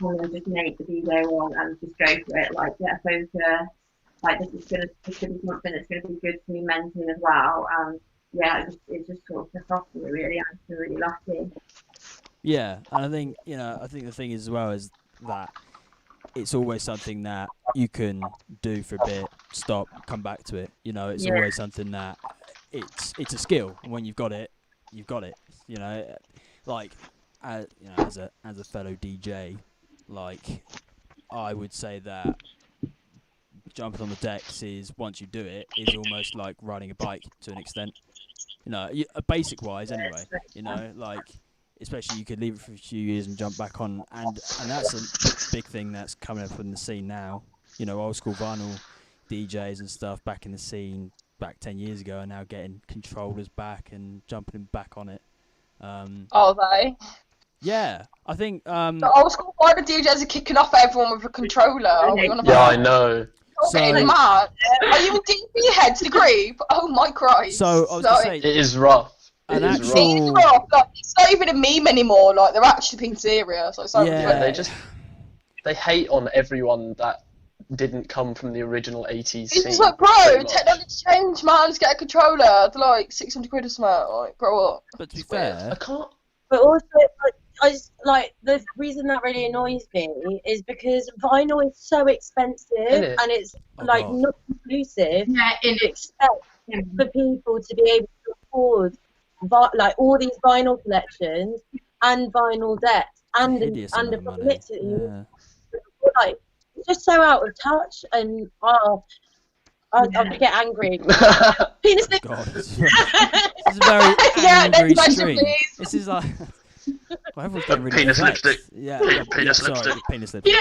G: and then just make the DJ one and just go for it. Like get a focus. Like this is gonna be something that's gonna be good for me mentally as well. And yeah, it just sort of took off for me really. I'm just really lucky.
A: Yeah, and I think I think the thing is as well is that it's always something that you can do for a bit, stop, come back to it. You know, it's always something that it's a skill, and when you've got it, you've got it. You know, like as a fellow DJ, like I would say that jumping on the decks is once you do it is almost like riding a bike to an extent. You know, basic wise anyway. You know, like especially you could leave it for a few years and jump back on, and that's a big thing that's coming up in the scene now. You know, old school vinyl DJs and stuff back in the scene back 10 years ago are now getting controllers back and jumping back on it.
B: Are they?
A: Yeah, I think
B: The old school vinyl DJs are kicking off everyone with a controller.
H: Yeah, I know.
B: Getting mad. Are you a DB heads the group? Oh my Christ.
A: So I was gonna say,
H: it is rough.
A: An
H: It is
A: actual-
H: rough.
B: It's rough. Like, it's not even a meme anymore. Like they're actually being serious. Like, so
A: Yeah.
H: They hate on everyone that didn't come from the original 80s scene.
B: It's like, bro,
H: pretty much.
B: technology's changed, man. Let's get a controller. They're like 600 quid a smell. Like, grow up.
A: but to be
B: It's weird.
A: fair,
H: I can't.
F: But also, I just, like the reason that really annoys me is because vinyl is so expensive
H: Innit?
F: and it's
A: Oh,
F: like
A: God.
F: not inclusive.
C: Yeah, in
F: You expect for people to be able to afford like all these vinyl collections and vinyl decks and
A: hideous
F: and
A: amount of money.
F: mixes.
A: Yeah.
F: Like it's just so out of touch, and I get angry. Penis lips.
A: God, this is a very
B: Yeah,
A: angry
B: next question,
A: stream.
B: please.
A: This is like, well, everyone's getting really
H: Penis
A: vexed.
H: lipstick.
A: Yeah,
H: Penis
A: sorry,
H: lipstick.
A: penis lipstick.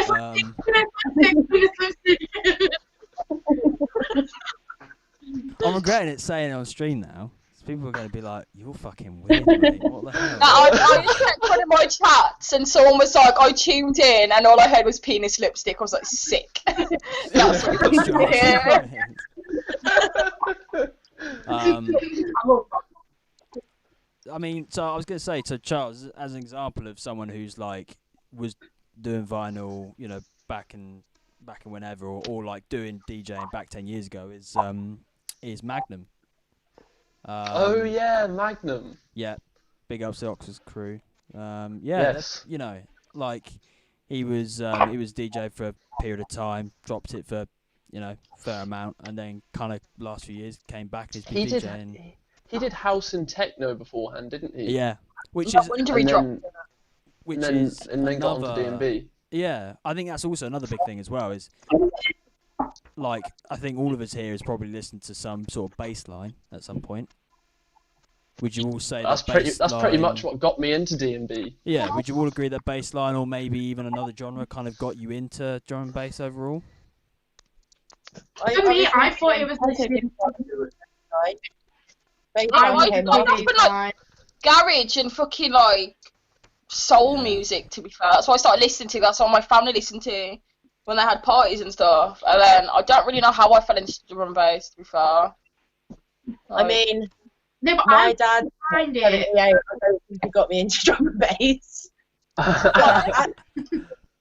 A: I'm regretting it saying it on stream now. People are going to be like, "You're fucking weird, mate. What the hell?"
B: I just kept one of my chats and someone was like, I tuned in and all I heard was penis lipstick. I was like, sick. That's what you
A: That's
B: wanted to hear.
A: I mean, so I was going to say to Charles, as an example of someone who's like was doing vinyl, you know, back in whenever, or like doing DJing back 10 years ago, is Magnum.
H: Oh yeah, Magnum.
A: Yeah, big up to the Oxford crew. Yeah,
H: Yes.
A: you know, like he was DJ for a period of time, dropped it for fair amount, and then kind of last few years came back and he's been DJing.
H: He did house and techno beforehand, didn't he?
A: Yeah, which
B: That
A: is
B: one to drop.
H: and then got onto
A: another-
H: D&B.
A: Yeah, I think that's also another big thing as well. Is like I think all of us here has probably listened to some sort of bass line at some point. Would you all say
H: That's
A: that
H: pretty much what got me into D&B.
A: Yeah, would you all agree that bass line or maybe even another genre kind of got you into drum and bass overall?
C: For me, I thought it was listening.
B: I garage and fucking like soul music, to be fair. That's what I started listening to. That's what my family listened to when they had parties and stuff. And then I don't really know how I fell into drum and bass, to be fair.
F: I mean,
C: No, but
F: my
C: I
F: dad,
C: find it.
F: 78, I don't think he got me into drum and bass.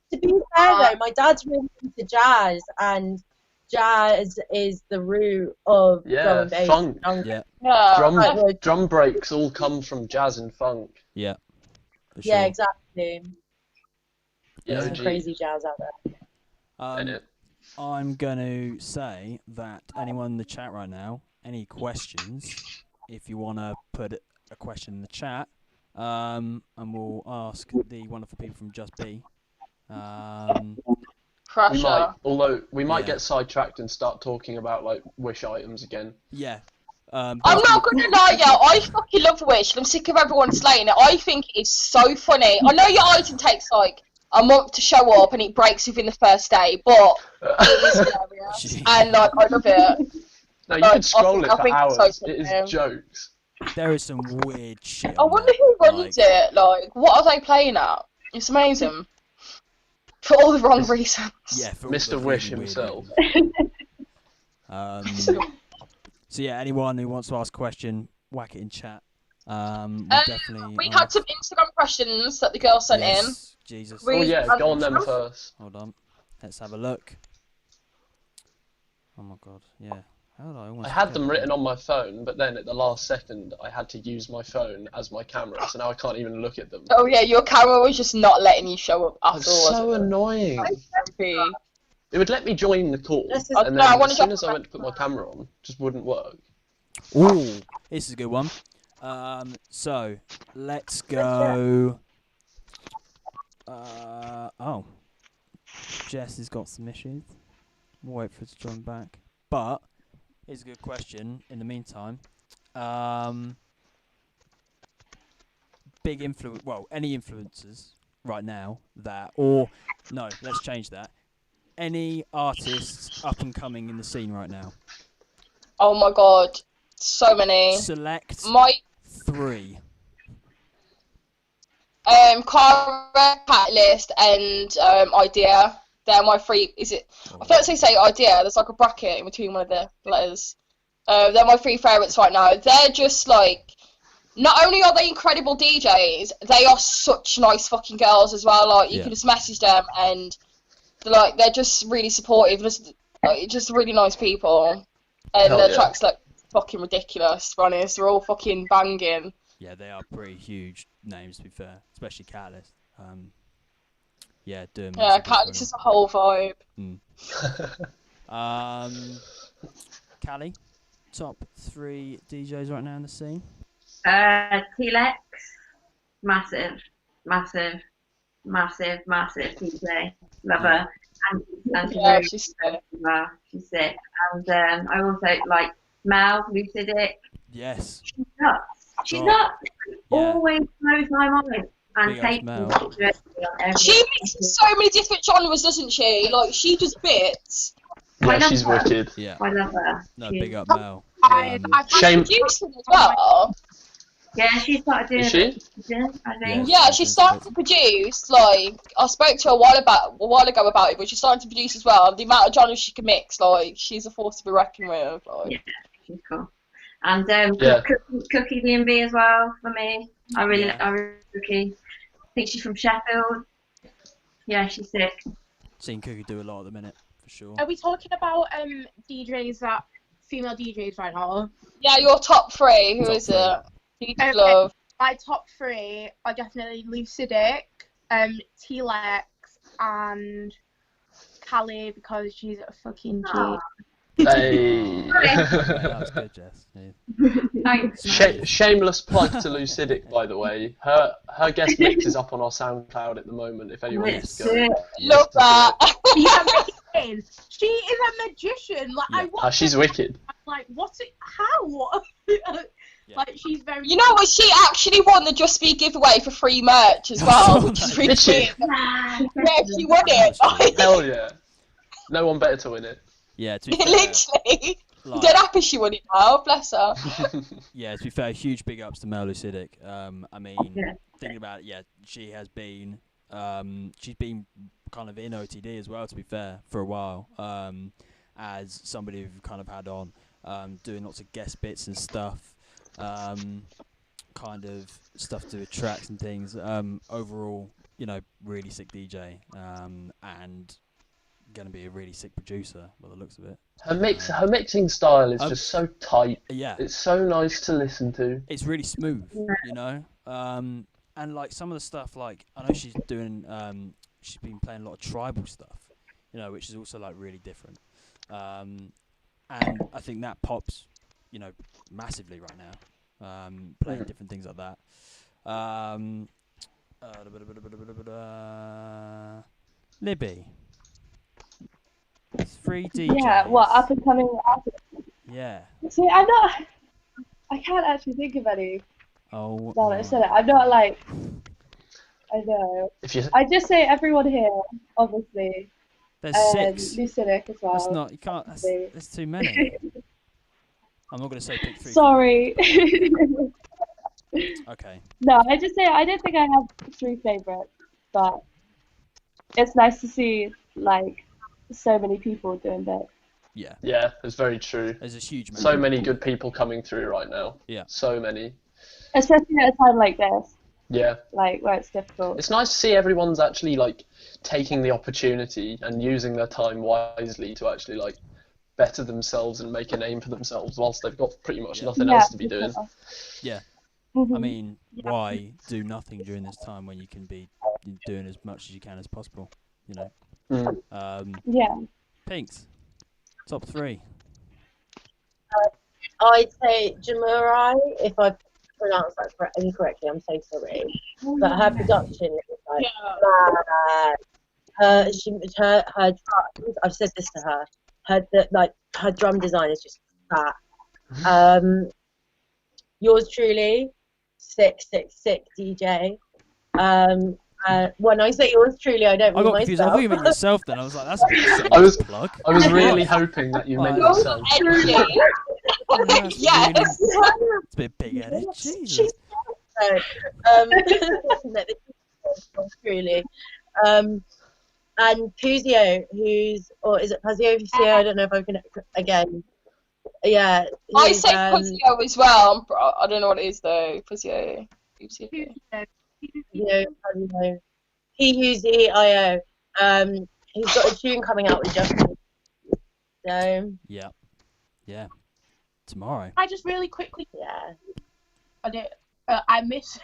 F: To be fair though, my dad's really into jazz, and jazz is the root of drum
H: Yeah,
F: and bass.
H: funk.
A: Yeah,
B: Yeah.
H: Drum breaks all come from jazz and funk.
A: yeah, for
F: Yeah,
A: sure.
F: exactly.
H: Yeah,
F: There's some
H: OG.
F: crazy jazz out there.
H: Innit?
A: I'm going to say that anyone in the chat right now, any questions, if you want to put a question in the chat, and we'll ask the wonderful people from Just Be.
H: We might, although we might
A: Yeah.
H: get sidetracked and start talking about like Wish items again.
A: Yeah.
B: I'm not gonna lie, yeah, I fucking love Wish. I'm sick of everyone slaying it. I think it's so funny. I know your item takes like a month to show up and it breaks within the first day, but it is hilarious. And like, I love it.
H: No, you could scroll it
B: I
H: for
B: think it's
H: hours.
B: so
H: It
B: funny.
H: is jokes.
A: There is some weird shit.
B: I wonder who runs it. Like, what are they playing at? It's amazing. For all the wrong reasons.
A: Yeah, for
H: Mr. Wish himself.
A: So yeah, anyone who wants to ask a question, whack it in chat.
B: We had some Instagram questions that the girl sent in.
A: Jesus.
H: Oh yeah, go on them first.
A: Hold on. Let's have a look. Oh my god, yeah. How did I almost
H: I had
A: forget
H: them
A: that?
H: written on my phone, but then at the last second, I had to use my phone as my camera, so now I can't even look at them.
B: Oh yeah, your camera was just not letting you show up at all.
H: That's so annoying. It would let me join the call, and then as soon as I went to put my camera on, it just wouldn't work.
A: Ooh, this is a good one. So let's go. Oh, Jess has got some issues. We'll wait for her to join back. But here's a good question. In the meantime, big influence. Well, any influencers right now that, or no, let's change that. Any artists up and coming in the scene right now?
B: Oh my god, so many.
A: Select
B: my
A: 3.
B: Cara, Catalyst, and Idea. They're my 3. Is it? I thought they say Idea. There's like a bracket in between one of the letters. They're my 3 favourites right now. They're just like. Not only are they incredible DJs, they are such nice fucking girls as well. Like you can just message them and. They're just really supportive, just really nice people, and their tracks like fucking ridiculous. To be honest, they're all fucking banging.
A: Yeah, they are pretty huge names to be fair, especially Catalyst. Yeah, doing.
B: Yeah, Catalyst is a whole vibe.
A: Callie, top 3 DJs right now in the scene.
G: T-Lex, massive DJ. Love her. And
B: yeah, she's sick.
G: She's sick. And I also like Mel, Lucidic.
A: Yes.
G: She's nuts. She's nuts. Always blows my mind. And Kate.
B: She mixes so many different genres, doesn't she? Like, she does bits.
H: Yeah, she's wicked.
A: Yeah.
G: I love her.
A: No, big up Mel.
B: Shame. Producing as well.
G: Yeah, she started doing
H: it.
G: I think.
B: Yeah, she started to produce. Like, I spoke to her a while ago about it, but she's starting to produce as well. The amount of genres she can mix, like, she's a force to be reckoned with. Like.
G: Yeah, she's cool. And Cookie D&B as well for me. I really like Cookie. I think she's from Sheffield. Yeah, she's sick.
A: Seen Cookie do a lot at the minute, for sure.
C: Are we talking about DJs that female DJs right now?
B: Yeah, your top 3. Who is it? Love.
C: My top 3 are definitely Lucidic, T-Lex, and Callie because she's a fucking G.
H: Hey.
A: That was good, Jess. Yeah.
H: Shameless plug to Lucidic, by the way. Her guest mix is up on our SoundCloud at the moment. If anyone wants to go.
B: Love that.
C: She is a magician. Like
H: she's wicked.
C: I'm like, how? Like, she's very.
B: You know what? She actually won the Just Be giveaway for free merch as well, which is really weird. Yeah, she won it.
H: Hell yeah! No one better to win it.
A: Yeah, to be fair,
B: literally. I'm dead happy she won it now. Bless her.
A: Yeah, to be fair, huge big ups to Mel Lucidic. I mean, thinking about it, she has been. She's been kind of in OTD as well. To be fair, for a while, as somebody who've kind of had on, doing lots of guest bits and stuff. Kind of stuff to do with tracks and things. Overall, really sick DJ, and gonna be a really sick producer by the looks of it.
H: Her mixing style is just so tight.
A: Yeah,
H: it's so nice to listen to.
A: It's really smooth, and like some of the stuff, like I know she's doing, she's been playing a lot of tribal stuff. you know, which is also like really different. And I think that pops, you know, massively right now. Playing different things like that. Libby. 3 DJs.
E: Yeah, what, up and coming artists?
A: Yeah.
E: See, I can't actually think of any.
A: Oh.
E: Now that I said it, I'm not like, I know. I just say everyone here, obviously.
A: There's 6.
E: Lucidic as well.
A: That's not, you can't, there's too many. I'm not going to say pick 3.
E: Sorry.
A: Okay.
E: No, I just say I don't think I have 3 favorites, but it's nice to see like so many people doing that.
A: Yeah.
H: Yeah, it's very true.
A: There's a huge amount.
H: So many good people coming through right now.
A: Yeah.
H: So many.
E: Especially at a time like this.
H: Yeah.
E: Like where it's difficult.
H: It's nice to see everyone's actually like taking the opportunity and using their time wisely to actually like better themselves and make a name for themselves whilst they've got pretty much nothing else to be doing.
A: Yeah. I mean, why do nothing during this time when you can be doing as much as you can as possible, you know?
E: Yeah.
A: Pinks, top 3.
F: I'd say Jamurai, if I pronounce that incorrectly, I'm so sorry. But her production is like mad. Her drums, I've said this to her. Her drum design is just fat. Yours truly, 666 DJ. When I say yours truly, I don't mean
A: I got confused. I
F: myself.
A: thought you meant yourself then. I was like, that's a bit plug.
H: I was really hoping that you meant yourself.
B: Yes.
A: It's a bit big-headed. Jesus.
F: Truly. And Puzio, or is it Puzio? I don't know if I'm going to, again. Yeah.
B: I say Puzio as well. I don't know what it is though. Puzio.
F: Puzio. He's got a tune coming out with Justin. So.
A: Yeah. Tomorrow.
C: I just really quickly.
F: Yeah.
C: I miss.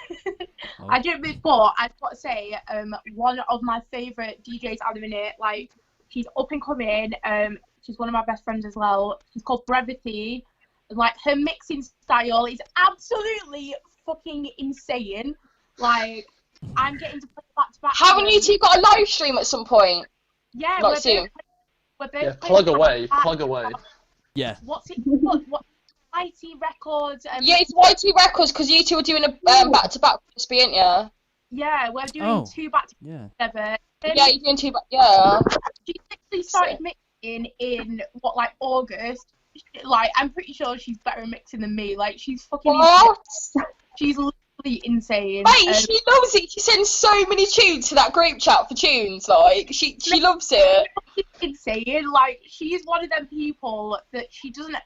C: I don't miss, but I've got to say, one of my favourite DJs at the minute, like, she's up and coming. She's one of my best friends as well. She's called Brevity. Like, her mixing style is absolutely fucking insane. Like, I'm getting to play back to back.
B: Haven't you two got a live stream at some point?
C: Yeah,
B: like soon.
C: We're both
H: plug away.
A: Yeah.
C: What's it called? What? YT Records.
B: Yeah, it's YT Records because you two are doing a back to back, aren't you?
C: Yeah, we're doing 2 back to back together.
B: Yeah, you're doing 2 back. Yeah.
C: She literally started mixing in August. Like, I'm pretty sure she's better at mixing than me. Like, she's fucking.
B: What?
C: She's literally insane.
B: Mate, she loves it. She sends so many tunes to that group chat for tunes. Like, she loves it.
C: She's insane. Like, she's one of them people that she doesn't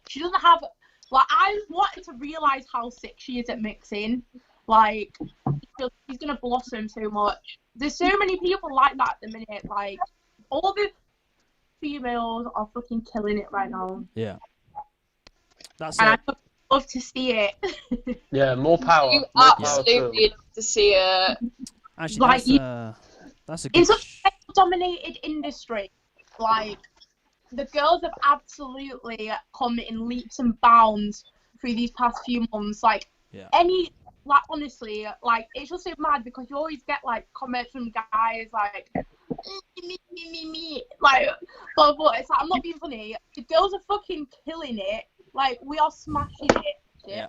C: have. Like, I wanted to realise how sick she is at mixing. Like, she's going to blossom so much. There's so many people like that at the minute. Like, all the females are fucking killing it right now.
A: Yeah. That's
C: and
A: it.
C: I'd love to see it.
H: Yeah, more power.
B: You
H: more
B: absolutely love to see it.
A: Actually,
C: like,
A: that's a good...
C: It's a dominated industry. Like, the girls have absolutely come in leaps and bounds through these past few months. Like, honestly, like, it's just so mad because you always get, like, comments from guys, like, me. Like, but it's like, I'm not being funny. The girls are fucking killing it. Like, we are smashing it.
A: Yeah.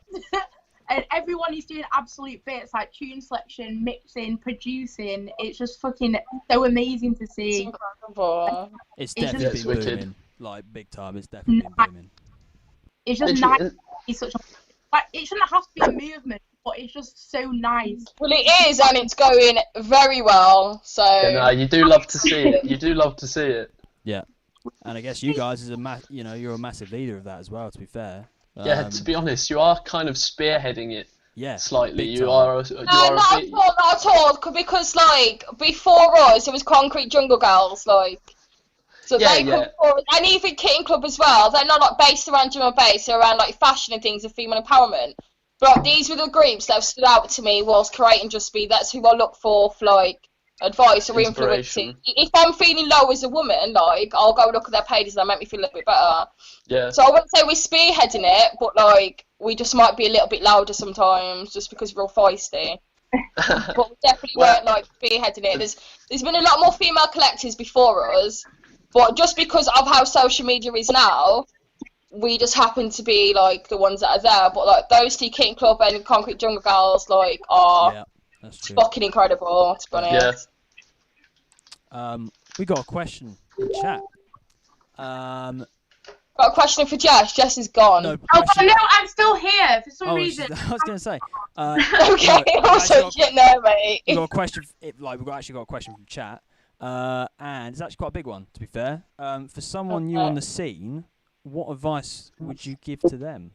C: And everyone is doing absolute bits, like tune selection, mixing, producing. It's just fucking so amazing to see.
B: It's incredible.
A: It's definitely been booming. Like, big time. It's definitely been booming.
C: It's just nice to see such a... Like, it shouldn't have to be a movement, but it's just so nice.
B: Well, it is, and it's going very well. So.
H: Yeah, no, you do love to see it. You do love to see it.
A: Yeah. And I guess you guys, you're a massive leader of that as well, to be fair.
H: Yeah, to be honest, you are kind of spearheading it.
A: Yeah,
H: slightly.
A: big
H: You
A: time.
H: are.
B: Not at all. Because like before us, it was Concrete Jungle Girls, like. So they come forward, and even Kitten Club as well. They're not like based around drum and bass. They're around like fashion and things and female empowerment. But these were the groups that have stood out to me whilst creating Just Be. That's who I look for like advice or influencing.
H: Inspiration.
B: If I'm feeling low as a woman, like, I'll go look at their pages and that make me feel a little bit better.
H: Yeah.
B: So I wouldn't say we're spearheading it, but like we just might be a little bit louder sometimes, just because we're all feisty. But we definitely weren't like spearheading it. There's been a lot more female collectors before us, but just because of how social media is now, we just happen to be like the ones that are there. But like those two, Kitten Club and Concrete Jungle Girls, like are
A: that's true.
B: fucking incredible. To be honest.
A: We got a question in chat.
B: Got a question for Jess. Jess is gone.
A: No,
C: Oh,
A: question-
C: no, I'm still here for some reason.
A: I was gonna say.
B: Okay. Also, shit, no, mate.
A: We've got a question. We've actually got a question from chat, and it's actually quite a big one. To be fair, for someone new on the scene, what advice would you give to them?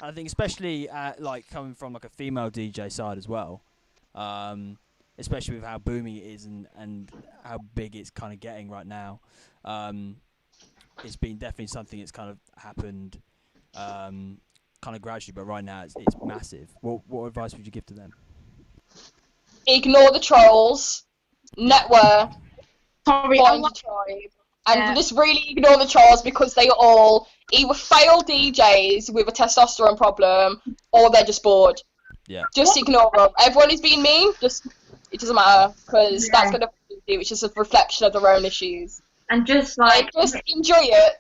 A: I think especially like coming from like a female DJ side as well, especially with how booming it is and how big it's kind of getting right now. It's been definitely something that's kind of happened kind of gradually, but right now it's massive. What advice would you give to them?
B: Ignore the trolls, network,
C: Sorry,
B: find your tribe, and just really ignore the trolls because they are all either failed DJs with a testosterone problem or they're just bored.
A: Yeah.
B: Just ignore them. Everyone is being mean. It doesn't matter because that's gonna do. It's just a reflection of their own issues.
G: And just like
B: just enjoy it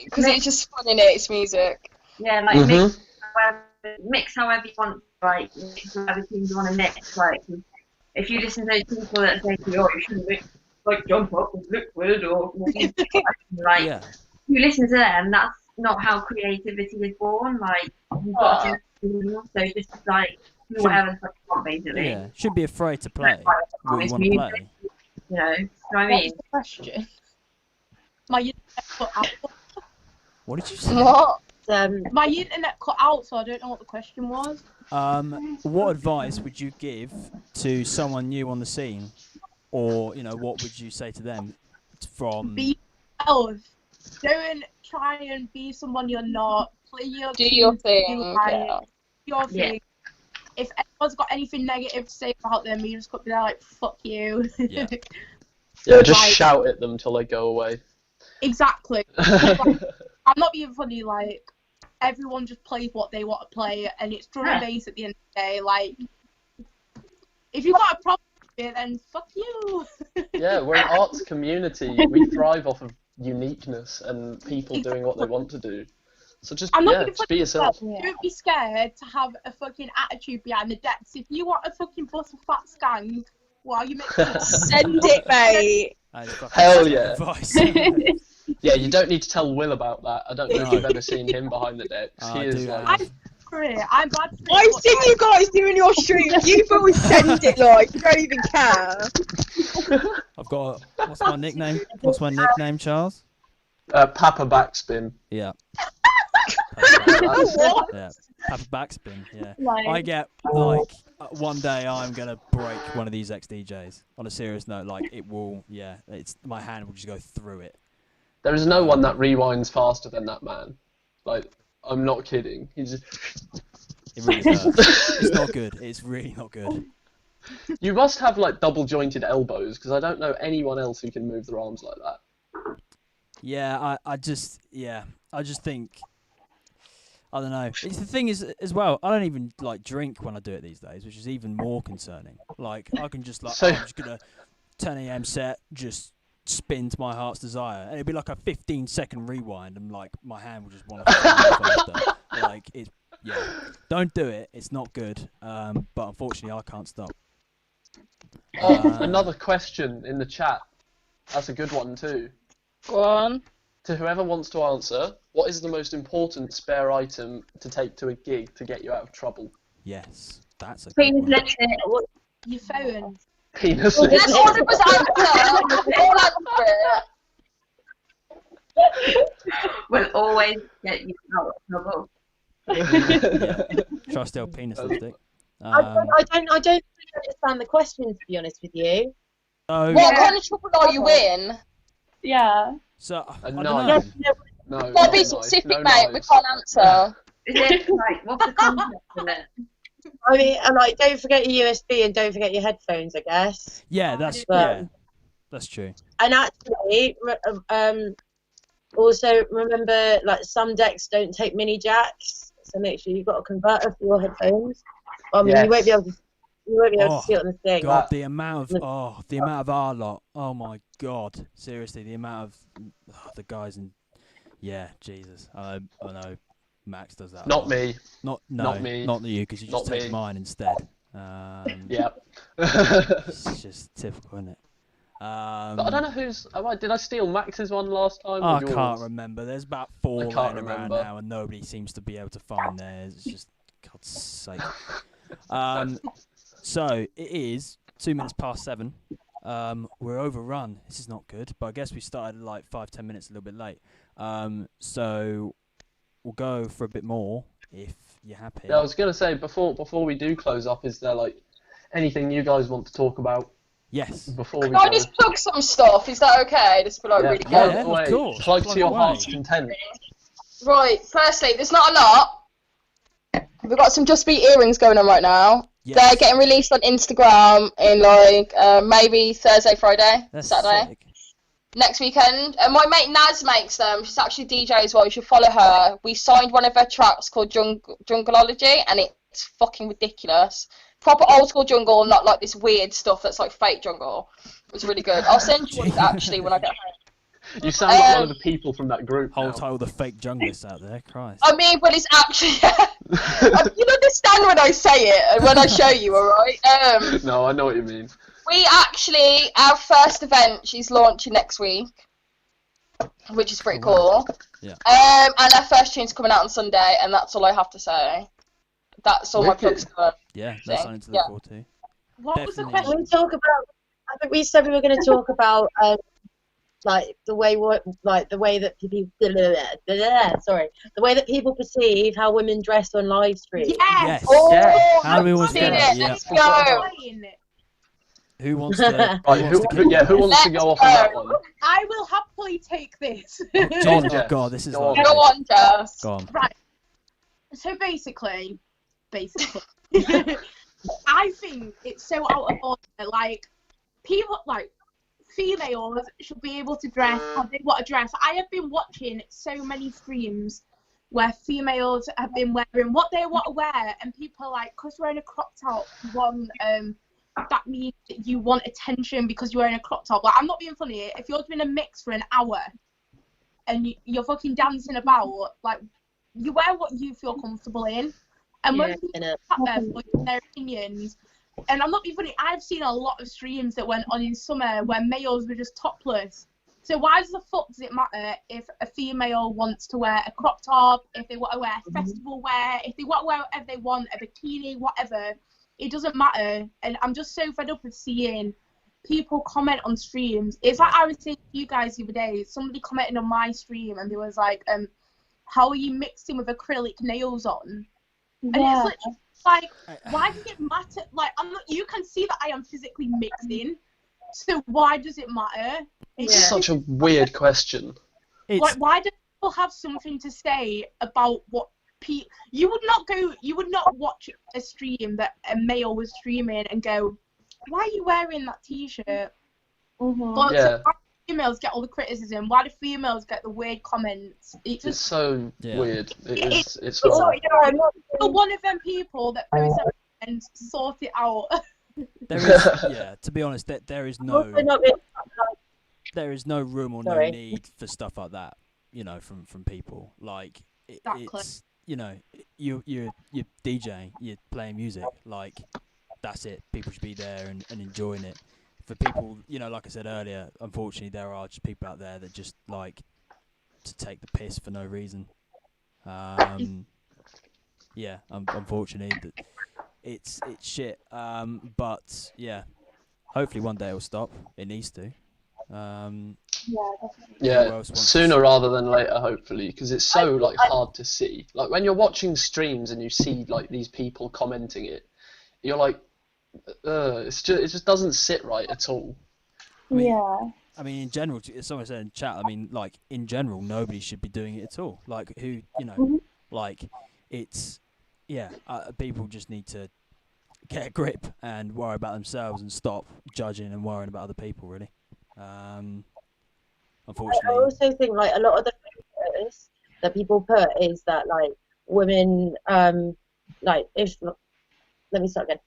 B: because it's just fun in it. It's music.
G: Yeah, like mix however you want. Like mix whatever things you want to mix. Like if you listen to those people that say, "Oh, you shouldn't mix like jump up with liquid," or like you listen to them, that's not how creativity is born. Like you've got to do so just like do whatever the fuck you want, basically.
A: Yeah, shouldn't be afraid to play what you want to play.
G: You know what I mean?
F: What's the question?
C: My internet cut out.
A: What did you say?
B: What?
C: My internet cut out, so I don't know what the question was.
A: What advice would you give to someone new on the scene, or what would you say to them from?
C: Be yourself. Don't try and be someone you're not. Play your
B: Do your
C: tunes,
B: thing.
C: do like
B: Yeah.
C: your thing. If anyone's got anything negative to say about them, you just got to be there like, fuck you.
A: Yeah.
H: Yeah, just
C: Like-
H: shout at them till they go away.
C: Exactly. Like, I'm not being funny, like, everyone just plays what they want to play, and it's drum and bass at the end of the day. Like, if you've got a problem with it, then fuck you.
H: Yeah, we're an arts community. We thrive off of uniqueness and people doing what they want to do. So just,
C: I'm not being
H: just
C: funny,
H: be yourself.
C: Don't be scared to have a fucking attitude behind the decks. If you want a fucking bust a fat skank while you make
B: Send it, mate.
H: Hell yeah.
A: Advice.
H: Yeah, you don't need to tell Will about that. I don't know if you've ever seen him behind the decks.
A: Oh,
H: He
A: I
H: is
A: do,
H: like...
C: I'm bad for
I: I've seen you guys doing your streams. You've always send it like you don't even care.
A: I've got what's my nickname? What's my nickname, Charles?
H: Papa Backspin.
A: Yeah.
I: What?
A: Yeah. Papa Backspin. Yeah.
C: Like-
A: I get like one day I'm gonna break one of these ex-DJs. On a serious note, like it will. Yeah. It's my hand will just go through it.
H: There is no one that rewinds faster than that man. Like, I'm not kidding. He's just...
A: It really hurts. It's not good. It's really not good.
H: You must have like double jointed elbows because I don't know anyone else who can move their arms like that.
A: Yeah, I just think, I don't know. It's the thing is as well. I don't even like drink when I do it these days, which is even more concerning. Like I can just like,
H: So-
A: I'm just gonna 10 a.m. set, just spin to my heart's desire, and it'd be like a 15-second rewind, and like my hand will just want to fall off after. Like it's don't do it. It's not good. But unfortunately, I can't stop.
H: Another question in the chat. That's a good one too.
B: Go on.
H: To whoever wants to answer, what is the most important spare item to take to a gig to get you out of trouble?
A: Yes, that's a good
G: Penis
A: one.
G: lifting.
C: Your phone.
H: Penis.
B: Let's all of us answer. All answer it.
G: Will always get you out of trouble.
A: Trust your penis lipstick.
F: I don't really understand the question, to be honest with you.
B: What kind of trouble are you in?
E: Yeah.
A: So I don't
H: No.
A: know.
H: No.
B: Gotta be
H: no,
B: specific,
H: no
B: mate. We
H: knives.
B: can't answer.
G: Is it like what's the concept of it?
F: I mean, and like, don't forget your USB and don't forget your headphones, I guess.
A: Yeah, that's
F: But-
A: that's true.
F: And actually, also remember, like, some decks don't take mini jacks, so make sure you've got a converter for your headphones. I mean, you won't be able to. You won't be able to see it on the thing.
A: God, the amount of our lot. Oh my God, seriously, the amount of the guys in. Yeah, Jesus, I know. Max does that.
H: Not me.
A: Not
H: me.
A: Not you, because you just
H: Not
A: take
H: me.
A: mine instead.
H: Yeah.
A: It's just typical, isn't it?
H: But I don't know whose. Did I steal Max's one last time?
A: I
H: or yours?
A: can't remember. There's about 4
H: I can't
A: laying around
H: remember.
A: now, and nobody seems to be able to find theirs. It's just, God's sake. So it is 2 minutes past 7. We're overrun. This is not good. But I guess we started like 5-10 minutes a little bit late. So we'll go for a bit more if you're happy.
H: Yeah, I was gonna say before we do close up, is there like anything you guys want to talk about?
A: Yes.
H: Before we
B: Can I
H: go?
B: just plug some stuff? Is that okay? Just be like really
H: plug
B: quick.
H: away.
A: of course.
H: Plug
A: Plug
H: to your
A: away.
H: heart's content.
B: Right, firstly, there's not a lot. We've got some Just Beat earrings going on right now.
A: Yes.
B: They're getting released on Instagram in like maybe Thursday, Friday,
A: That's
B: Saturday.
A: sick.
B: Next weekend. And my mate Naz makes them. She's actually DJ as well. You should follow her. We signed one of her tracks called Jungleology, and it's fucking ridiculous. Proper old school jungle, not like this weird stuff that's like fake jungle. It's really good. I'll send you one actually when I get home.
H: You sound like one of the people from that group.
A: Whole
H: now.
A: title, the fake junglists out there. Christ.
B: I mean, well, it's actually. You understand when I say it and when I show you, alright?
H: No, I know what you mean.
B: We actually, our first event, she's launching next week, which is pretty cool.
A: Yeah.
B: And our first tune's coming out on Sunday, and that's all I have to say. That's all my plugs to
A: Yeah, that's something to look
B: Yeah.
A: forward to.
C: What was the
A: Definitely.
C: question?
F: We talk about. I think we said we were going to talk about like the way that people sorry, the way that people perceive how women dress on live stream.
A: Yes.
B: Oh,
H: Yes.
A: How do we want to
B: see
A: do
B: it.
A: that? Yeah.
B: Let's go.
A: Who wants to?
H: Right, who wants to go off on that one?
C: I will happily take this.
H: Go on,
A: Oh
H: Jess.
A: God, this is
H: Go on.
A: like.
B: Go on, Jess.
A: Go on.
C: Right. So basically, I think it's so out of order. Like, people, like, females should be able to dress how they want to dress. I have been watching so many streams where females have been wearing what they want to wear, and people are like, because you're wearing a crop top, you want, that means that you want attention because you're wearing a crop top. Like, I'm not being funny. If you're doing a mix for an hour and you're fucking dancing about, like, you wear what you feel comfortable in. And when people sat there for their opinions, and I'm not being funny, I've seen a lot of streams that went on in summer where males were just topless. So why the fuck does it matter if a female wants to wear a crop top, if they want to wear festival wear, if they want to wear whatever they want, a bikini, whatever? It doesn't matter. And I'm just so fed up with seeing people comment on streams. It's like I was saying to you guys the other day, somebody commented on my stream and they was like, how are you mixing with acrylic nails on? And it's literally like, why does it matter? Like, you can see that I am physically mixing, so why does it matter?
H: It's such a weird question.
C: Like, why do people have something to say about what people? You would not watch a stream that a male was streaming and go, why are you wearing that t-shirt? But
H: Yeah.
C: why do females get all the criticism? Why do females get the weird comments?
H: It's so weird. It's
C: It's
H: horrible.
C: one of them people that posts it and sort it out.
A: There is, to be honest, there is no room or no need for stuff like that. You know, from people like it's you're DJing, you're playing music, like that's it. People should be there and enjoying it. For people, like I said earlier, unfortunately there are just people out there that just like to take the piss for no reason. Unfortunately, it's shit. But yeah, hopefully one day it'll stop. It needs to.
H: Yeah, sooner rather than later, hopefully, because it's so like hard to see. Like when you're watching streams and you see like these people commenting it, you're like, it just doesn't sit right at all.
A: I mean, in general, as someone said in chat, I mean, like in general, nobody should be doing it at all. Like like it's, people just need to get a grip and worry about themselves and stop judging and worrying about other people. Really, unfortunately.
F: I also think like a lot of the focus that people put is that like women, like if let me start again.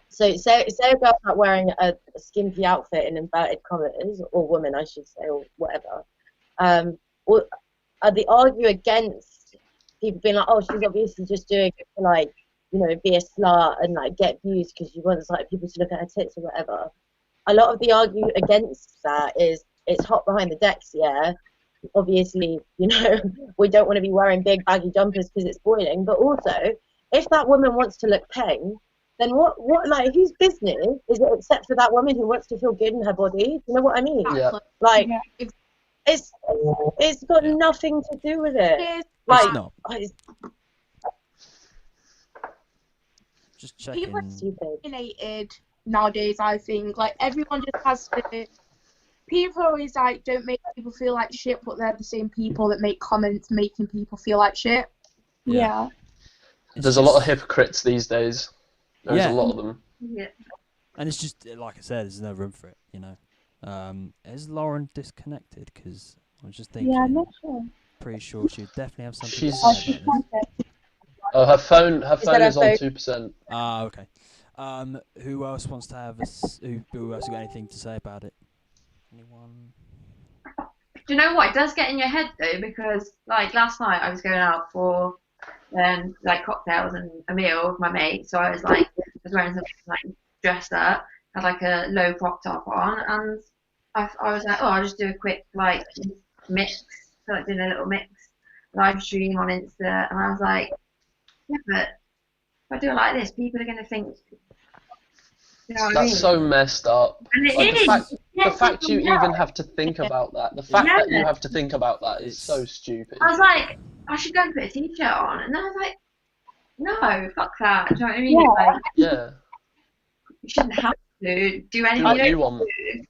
F: So say a girl's not wearing a skimpy outfit in inverted commas, or woman I should say, or whatever. They argue against people being like, oh, she's obviously just doing it to like, be a slut and like get views because she wants like people to look at her tits or whatever. A lot of the argument against that is it's hot behind the decks, yeah. Obviously, we don't want to be wearing big baggy jumpers because it's boiling. But also, if that woman wants to look peng, then what like whose business is it except for that woman who wants to feel good in her body? Do you know what I mean?
H: Yeah.
F: Like it's got nothing to do with it. Like
A: It's not. Just checking.
C: People are opinionated nowadays, I think. Like, everyone just has to... People always, like, don't make people feel like shit, but they're the same people that make comments making people feel like shit.
E: Yeah.
H: There's a lot of hypocrites these days. There's a lot of them.
G: Yeah.
A: And it's just, like I said, there's no room for it, Is Lauren disconnected? Because I was just thinking...
E: Yeah, I'm not sure.
A: Pretty sure she'd definitely have something to
H: She's-
A: say about this.
H: Oh, her phone
F: that
H: is
F: her
H: on
F: phone?
H: 2%.
A: Ah, okay. Who else wants to have who else got anything to say about it? Anyone?
G: Do you know what? It does get in your head though, because like last night I was going out for like cocktails and a meal with my mate, so I was wearing something like dressed up, had like a low crop top on, and I was like, oh, I'll just do a quick like mix, so like doing a little mix live stream on Insta, and I was like, yeah, but if I do it like this, people are gonna think. You know what I mean?
H: That's so messed up.
G: And it
H: Like,
G: is.
H: the fact you even have to think about that, the fact that you have to think about that is so stupid.
G: I was like, I should go and put a t-shirt on, and then I was like, no, fuck that. Do you know what I mean?
E: Yeah.
G: Like,
H: Yeah.
G: you shouldn't have to do anything.
H: Do what
G: you
H: you
G: don't
H: want.
G: do.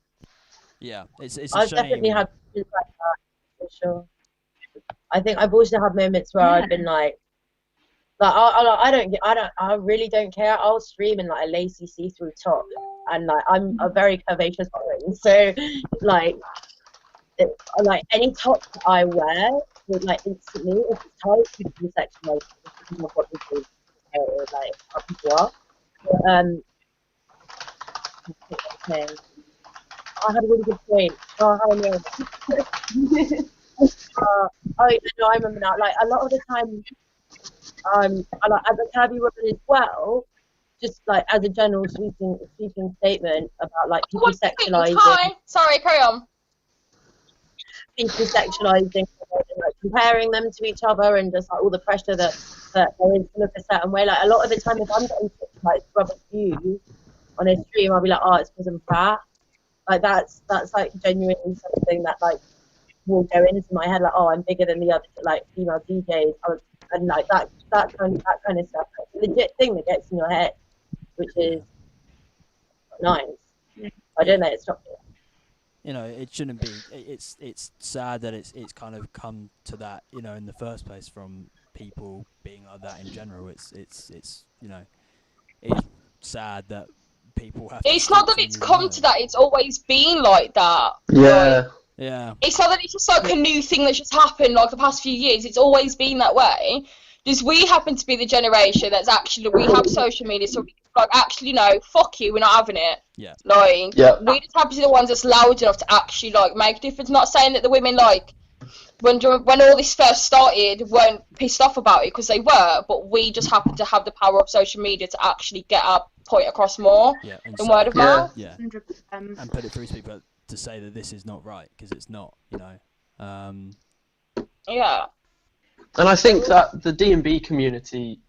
A: Yeah, it's a
F: I've
A: shame.
F: definitely had moments like that, for sure. I think I've also had moments where I've been like I really don't care. I'll stream in like a lacy see-through top, and like I'm a very curvaceous woman, so like any top that I wear would like instantly, if it's tight, could be sexualized because of what people like how people are. But, okay. I had a really good point. Oh, how annoying. I remember now. Like a lot of the time, I like as a curvy woman as well. Just like as a general sweeping statement about like people sexualizing.
B: Hi. Sorry, carry on.
F: People sexualizing, and, like comparing them to each other, and just like all the pressure that there is to look a certain way. Like a lot of the time, if I'm getting like rubbish views on a stream, I'll be like, oh, it's because I'm fat. Like that's like genuinely something that like will go into my head, like, oh, I'm bigger than the other like female DJs, and like that kind of stuff. It's a legit thing that gets in your head, which is nice. I don't let it stop you.
A: It shouldn't be. It's sad that it's kind of come to that, in the first place from people being like that in general. It's it's sad that people have.
B: It's not that it's come to that. It's always been like that.
H: Yeah.
A: Yeah.
B: It's not that it's just like a new thing that's just happened like the past few years. It's always been that way. Just we happen to be the generation that's actually, we have social media, so we like actually no, fuck you, we're not having it.
A: Yeah.
B: Like we just happen to be the ones that's loud enough to actually like make a difference. Not saying that the women like when all this first started weren't pissed off about it, because they were, but we just happen to have the power of social media to actually get our point across more than word of mouth.
A: Yeah.
C: 100%.
A: And put it through to people to say that this is not right, because it's not,
B: Yeah.
H: And I think that the D&B community,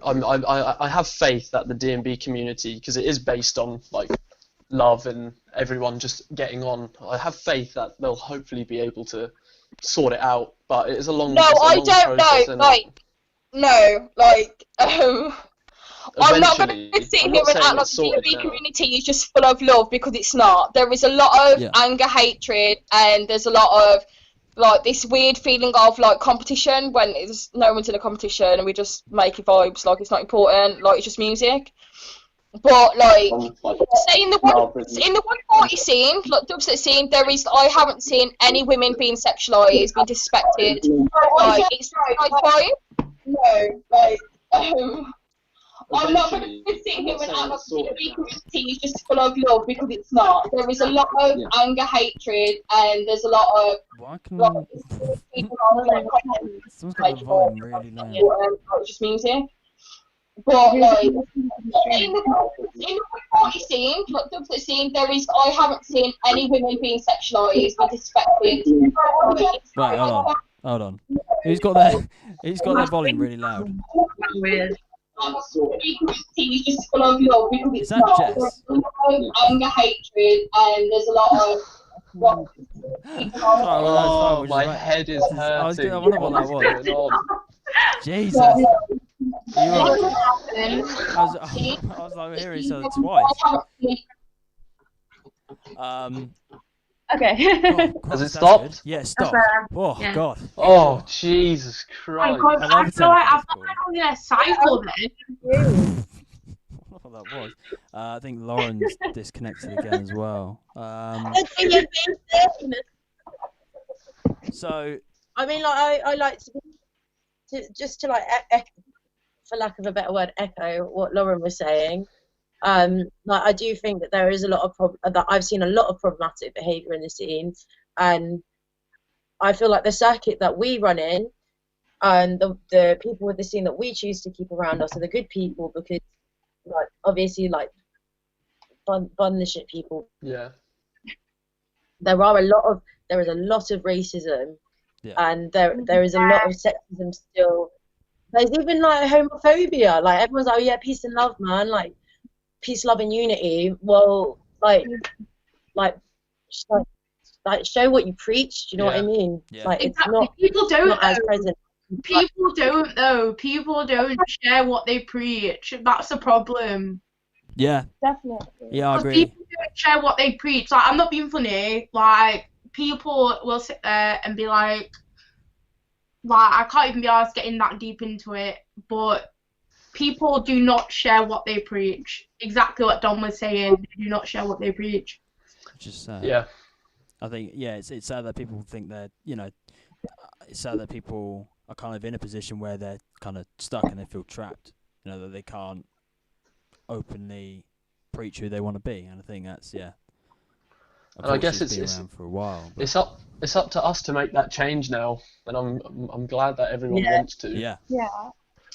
H: I have faith that the D&B community, because it is based on like love and everyone just getting on, I have faith that they'll hopefully be able to sort it out. But it is a long.
B: No, I don't know. I'm not going to sit here and act like the D&B community is just full of love, because it's not. There is a lot of anger, hatred, and there's a lot of like this weird feeling of like competition when there's no one's in a competition and we just make it vibes, like it's not important, like it's just music. But like say in the 140 scene, like dubstep scene, I haven't seen any women being sexualized, being disrespected. Like it's like fine.
J: No, like I'm not going to sit here and act like the community is just full of love, because it's not. There is a lot of anger, hatred, and there's a lot of people like
A: Someone's got the volume really loud.
B: it's just music. But like in the 40 scene, like dubstep scene, I haven't seen any women being sexualized, being disrespected.
A: Right, hold on. Who's got their volume really loud?
G: Weird.
J: Is just full of love, because it's
A: Is that
J: not.
A: Jess?
J: There's a lot of anger, hatred, and there's a lot of
H: Oh, my head is hurting.
A: I wonder what that was. Jesus. You are, I was like hearing each other twice.
E: Okay.
A: God,
H: Has it stopped?
A: Good. Yeah, it stopped. Oh,
G: Yeah.
A: God.
H: Oh, Jesus
C: Oh my
H: Christ.
C: God, I feel like I've been on their cycle then.
A: I don't know what that was. I think Lauren's disconnected again as well. So,
F: I mean, like I like to like for lack of a better word, echo what Lauren was saying. Like I do think that there is a lot of that I've seen a lot of problematic behaviour in the scene, and I feel like the circuit that we run in, and the people with the scene that we choose to keep around us are the good people, because like obviously like fun the shit people.
H: Yeah.
F: There is a lot of racism, and there is a lot of sexism still. There's even like homophobia. Like everyone's like, oh yeah, peace and love, man. Like peace, love, and unity. Well, like show what you preach. Do you know what I mean?
A: Yeah.
F: Like it's
C: Exactly.
F: not.
C: People don't
F: not as
C: though.
F: present.
C: People don't though. People don't share what they preach. That's the problem.
A: yeah.
E: Definitely.
A: Yeah, I
C: Because
A: agree.
C: people don't share what they preach. Like I'm not being funny. Like people will sit there and be like I can't even be asked getting that deep into it, but people do not share what they preach. Exactly what Don was saying. They do not share what they preach.
A: Which is sad.
H: Yeah.
A: I think, it's sad that people think that, it's sad that people are kind of in a position where they're kind of stuck and they feel trapped, that they can't openly preach who they want to be. And I think that's,
H: And I guess
A: been
H: it's
A: around for a while. But
H: it's up to us to make that change now, and I'm glad that everyone wants to.
A: yeah.
E: Yeah.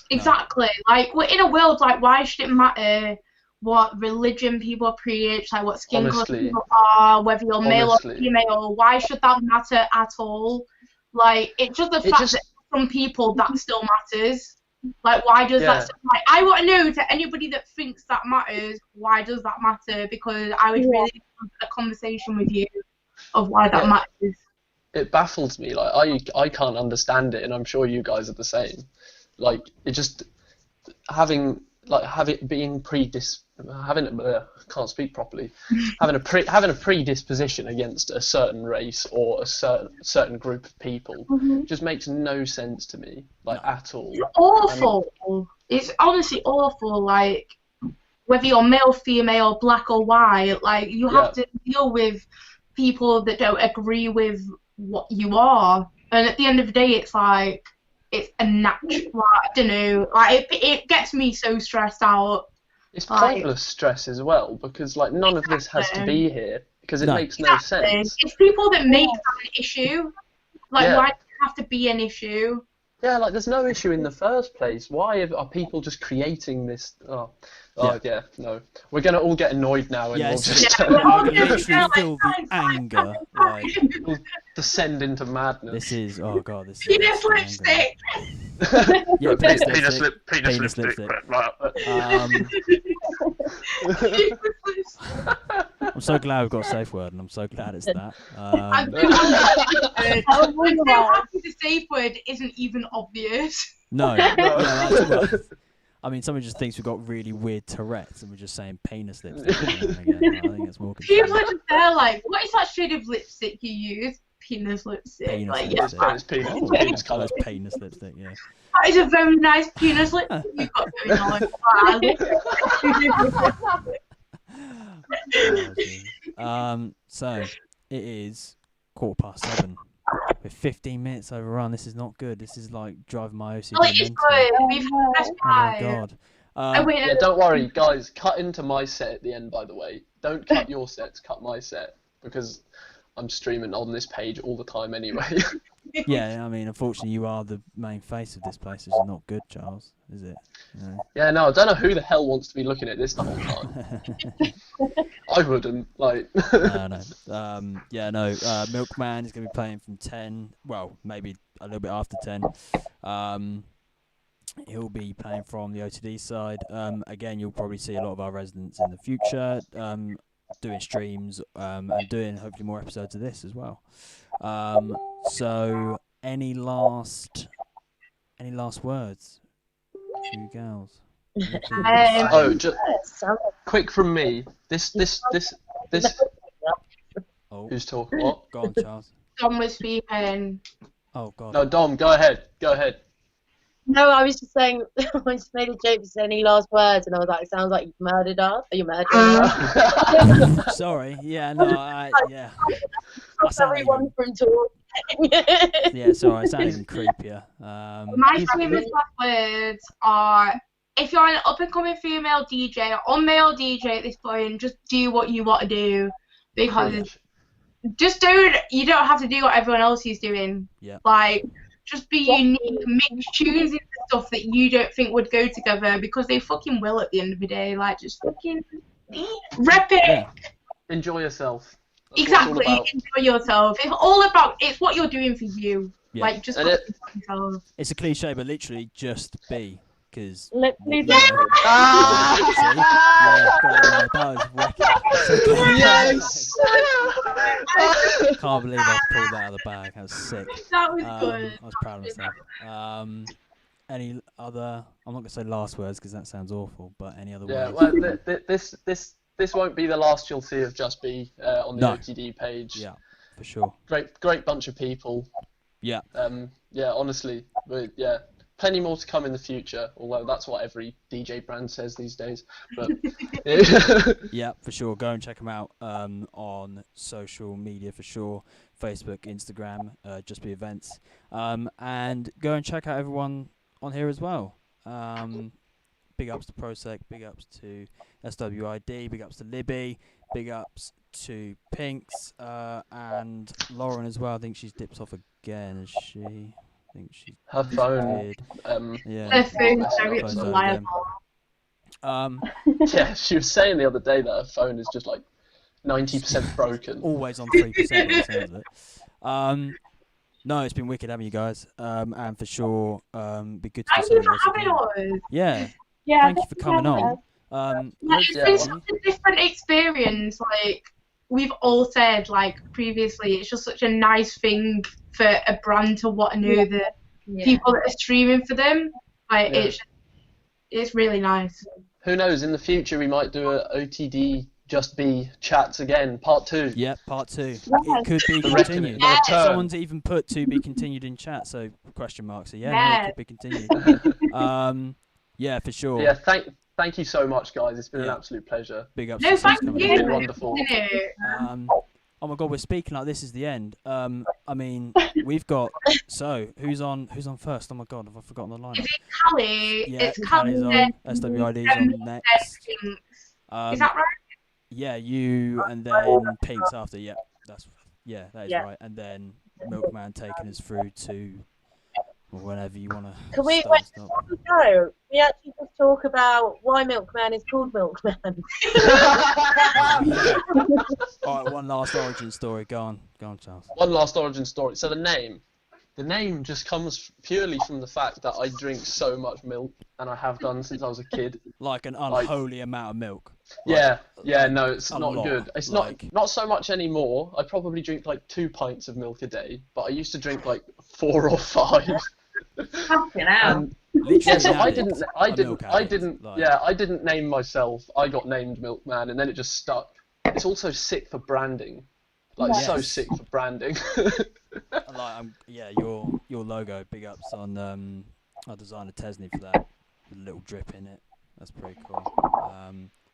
C: Exactly. Like we're in a world like why should it matter what religion people preach, like what skin color
H: Honestly.
C: people are, whether you're male or
H: Honestly.
C: female? Why should that matter at all? Like it's just the fact that some people that still matters. Like why does that? Like I want to know to anybody that thinks that matters, why does that matter? Because I would really want a conversation with you of why that matters.
H: It baffles me. Like I can't understand it, and I'm sure you guys are the same. Like it just having can't speak properly. having a predisposition against a certain race or a certain group of people just makes no sense to me, at all.
C: It's awful. It's honestly awful. Like whether you're male, female, black or white, like you have to deal with people that don't agree with what you are, and at the end of the day, it's like it's a natural. I don't know. Like it gets me so stressed out.
H: It's pointless stress as well, because none of this has to be here, because it makes no sense.
C: It's people that make that an issue. Why does it have to be an issue?
H: Yeah, there's no issue in the first place. Why are people just creating this? No. We're gonna all get annoyed now, and we'll just
A: I can literally feel the anger.
H: we'll descend into madness.
A: This is, oh god, this is.
C: Penis lipstick.
A: Yeah,
H: Penis lipstick. Right.
A: I'm so glad we've got a safe word, and I'm so glad it's that.
C: I'm so happy the safe word isn't even obvious.
A: No, that's I mean, someone just thinks we've got really weird Tourette's, and we're just saying lipstick again. I think it's more confusing.
C: People are just there like, what is that shade of lipstick you use? penis lipstick.
A: Penis
C: Like,
A: lipstick.
C: yeah,
H: It's penis.
A: Oh,
H: Penis
A: I
H: colour.
A: like penis lipstick. Yeah.
C: that is a very nice penis lipstick you've got going on.
A: Oh, geez. So it is 7:15. We're 15 minutes overrun. This is not good. This is like driving my OCD
C: Oh, it is
A: mental.
C: good. We've pressed
A: Oh my
C: by.
A: god.
C: Oh, wait,
H: Yeah, don't worry, guys. Cut into my set at the end, by the way. Don't cut your sets. Cut my set because I'm streaming on this page all the time anyway.
A: Yeah, I mean, unfortunately, you are the main face of this place, which is not good, Charles, is it? No.
H: Yeah, no, I don't know who the hell wants to be looking at this the whole time. I wouldn't, like.
A: No. Yeah, no. Milkman is going to be playing from 10. Well, maybe a little bit after 10. He'll be playing from the OTD side. Again, you'll probably see a lot of our residents in the future doing streams and doing hopefully more episodes of this as well. So, any last words for you gals?
H: Oh, just quick from me. This.
A: Oh,
H: Who's talking? What?
A: go on, Charles.
C: Dom was speaking.
A: Oh God.
H: No, Dom, go ahead. Go ahead.
F: No, I was just saying, I just made a joke to say any last words, and I was like, it sounds like you've murdered us. Are you murdering us?
A: Sorry. Yeah. No. Yeah. I
F: Stop
A: sound
F: everyone from talking.
A: Yeah. Sorry. I sound even creepier.
C: My famous last words are: if you're an up-and-coming female DJ or male DJ at this point, just do what you want to do, because you don't have to do what everyone else is doing.
A: Yeah.
C: Like, just be unique, make tunes into stuff that you don't think would go together, because they fucking will at the end of the day. Like, just fucking rep it.
A: Yeah.
H: Enjoy yourself. That's
C: Exactly.
H: what it's all
C: Enjoy yourself. It's all about. It's what you're doing for you.
A: Yeah.
C: Like, just
H: And
C: fucking yourself.
A: It's a cliche, but literally just be, because.
F: Literally,
A: That was wicked.
H: Yes!
A: Can't believe I pulled that out of the bag. That was sick.
C: That was good.
A: I was proud of myself. Any other? I'm not gonna say last words because that sounds awful. But any other
H: Yeah,
A: words?
H: well, this won't be the last you'll see of Just Be on the
A: No.
H: OTD page.
A: Yeah, for sure.
H: Great bunch of people.
A: Yeah.
H: Yeah, honestly, yeah, plenty more to come in the future. Although that's what every DJ brand says these days. But
A: Yeah, for sure. Go and check them out on social media for sure. Facebook, Instagram, Just Be Events, and go and check out everyone on here as well. Big ups to Prosec, big ups to SWID, big ups to Libby, big ups to Pinks, and Lauren as well. I think she's dipped off again, is she? I think she.
H: her phone.
A: Did. Yeah.
C: Her phone's
H: That's
C: very
A: phone's
C: unreliable.
H: Yeah, she was saying the other day that her phone is just like 90% broken.
A: Always on 3% by the sounds of it. No, it's been wicked having you guys. And for sure, be good to
C: Thank
A: do
C: you
A: something
C: for
A: else
C: having
A: again.
C: us.
A: Yeah.
E: Yeah,
A: Thank you for coming on.
C: It's been such a different experience. Like we've all said, like previously, it's just such a nice thing for a brand to want to know the people that are streaming for them. Like it's really nice.
H: Who knows? In the future, we might do a OTD Just Be chats again, part 2.
A: Yeah, part 2.
E: Yes.
A: It could be
H: The reckon-
A: continued.
H: the return.
A: Someone's even put to be continued in chat, so question mark. So no, it could be continued. Yeah, for sure.
H: Yeah, thank you so much, guys. It's been an absolute pleasure.
A: Big ups.
C: No,
A: to
C: thank
A: coming
C: you.
H: It's
A: on.
H: been wonderful.
A: Oh my god, we're speaking like this is the end. I mean, we've got who's on first? Oh my god, have I forgotten the lineup?
C: Is it Callie?
A: Yeah,
C: It's
A: Callie's
C: Callie.
A: on. SWID's on next.
C: Is that right?
A: Yeah, you and then Pinks after. Yeah, that is
F: Yeah.
A: right. And then Milkman taking us through to whenever you want to.
F: Can we wait before we go? We actually just talk about why Milkman is called Milkman.
A: All right, one last origin story. Go on, Charles.
H: One last origin story. So the name just comes purely from the fact that I drink so much milk, and I have done since I was a kid.
A: Like an unholy amount of milk.
H: Yeah, no, it's
A: a
H: not
A: lot,
H: good. It's
A: like-
H: not so much anymore. I probably drink like 2 pints of milk a day, but I used to drink like 4 or 5.
G: Fucking hell.
A: Literally
H: Yeah, so I
A: addict,
H: didn't,
A: a milk addict, like-
H: I didn't name myself. I got named Milkman, and then it just stuck. It's also sick for branding. Like
E: Yes.
H: so sick for branding.
A: Yeah, your logo. Big ups on our designer Tesney for that. The little drip in it. That's pretty cool.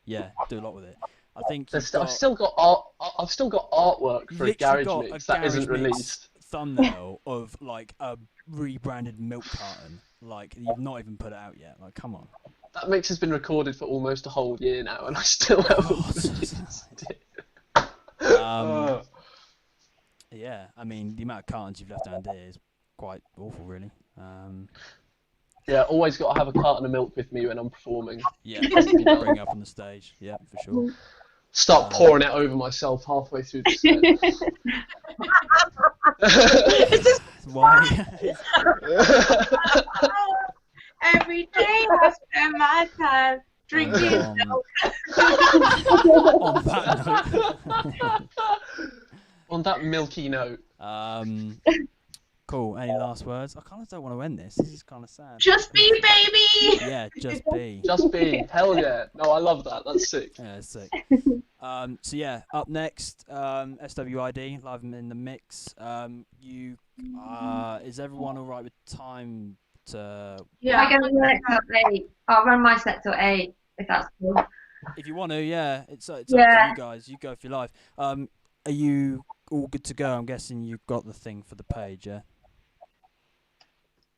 A: Yeah, do a lot with it. I think
H: I've still got art. I've still got artwork for a
A: literally
H: garage
A: got
H: mix
A: a
H: that
A: Garage
H: isn't
A: Mix
H: released.
A: thumbnail of like a rebranded milk carton. Like you've not even put it out yet. Like, come on.
H: That mix has been recorded for almost a whole year now, and I still haven't released it.
A: Yeah, I mean the amount of cartons you've left down there is quite awful, really.
H: Yeah, always got to have a carton of milk with me when I'm performing.
A: Yeah, bring up on the stage. Yeah, for sure.
H: Start pouring it over myself halfway through the set.
A: Why?
C: Every day I spend my time drinking milk.
A: On that note.
H: On that milky note.
A: Cool. Any last words? I kind of don't want to end this. This is kind of sad.
C: Just be, baby.
A: Yeah, just be.
H: Just be. Hell yeah. No, I love that. That's sick.
A: Yeah, that's sick. So yeah, up next, SWID live in the mix. Is everyone all right with time to?
G: Yeah, I can work till 8. I'll run my set till 8 if that's cool.
A: If you want to, yeah, it's up to you guys. You go for your life. Are you all good to go? I'm guessing you've got the thing for the page, yeah.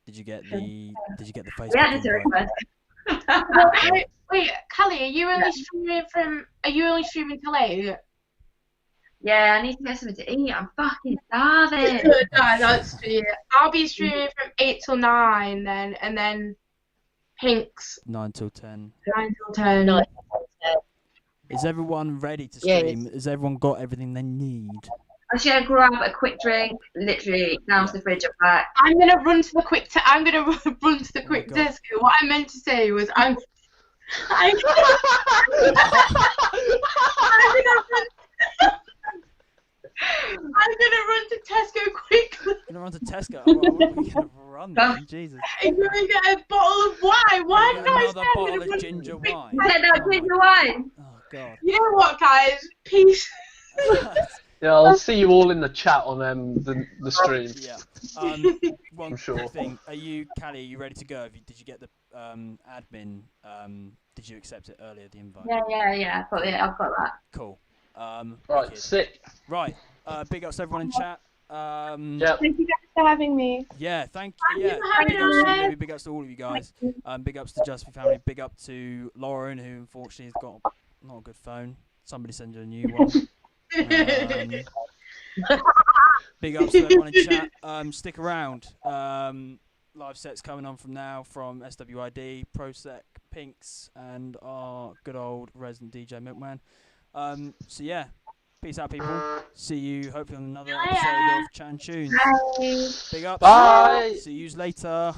A: Did you get the Facebook?
G: Yeah, it's a request.
C: Wait, Callie, are you only streaming till 8?
G: Yeah, I need to get something to eat. I'm fucking starving.
C: That's true. I'll be streaming from 8 till 9 then, and then Pink's
A: 9 till 10.
C: 9 till 10.
F: 9
A: Is everyone ready to stream?
F: Yes.
A: Has everyone got everything they need?
G: I should grab a quick drink, literally down to the fridge and back.
C: I'm gonna run to the quick. Run to the quick
A: God.
C: desk. What I meant to say was I'm gonna run to Tesco quickly.
A: You're gonna run to Tesco? Oh, what are we gonna run then? Jesus.
C: I'm gonna get a bottle of wine. Why
A: Get
C: did I
A: another
C: say I'm
A: bottle
C: gonna
A: of
C: run
A: ginger
C: to the quick
A: wine.
C: desk?
G: Get that ginger wine.
A: Oh God.
C: You know what, guys? Peace.
H: Yeah, I'll see you all in the chat on the stream.
A: Yeah. One
H: I'm sure.
A: thing. Callie, are you ready to go? Did you get the admin? Did you accept it earlier, the invite?
G: Yeah. I've got that.
A: Cool.
H: Right,
A: Wicked.
H: sick.
A: Right. Big ups to everyone in chat.
H: Yeah.
E: Thank you guys for having me.
A: Yeah, thank
C: Thank
A: you.
C: you
A: Yeah,
C: for having
A: big ups to
C: us.
A: you, big ups to all of you guys. Big ups to Justin family. Big up to Lauren, who unfortunately has got not a good phone. Somebody send her a new one. Big ups to everyone in chat. Stick around. Live sets coming on from now from SWID, Prosec, Pinks, and our good old resident DJ Milkman. So yeah, peace out, people. See you hopefully on another episode of Chat and Tunes.
G: Bye.
A: Big ups.
H: Bye.
A: See you later.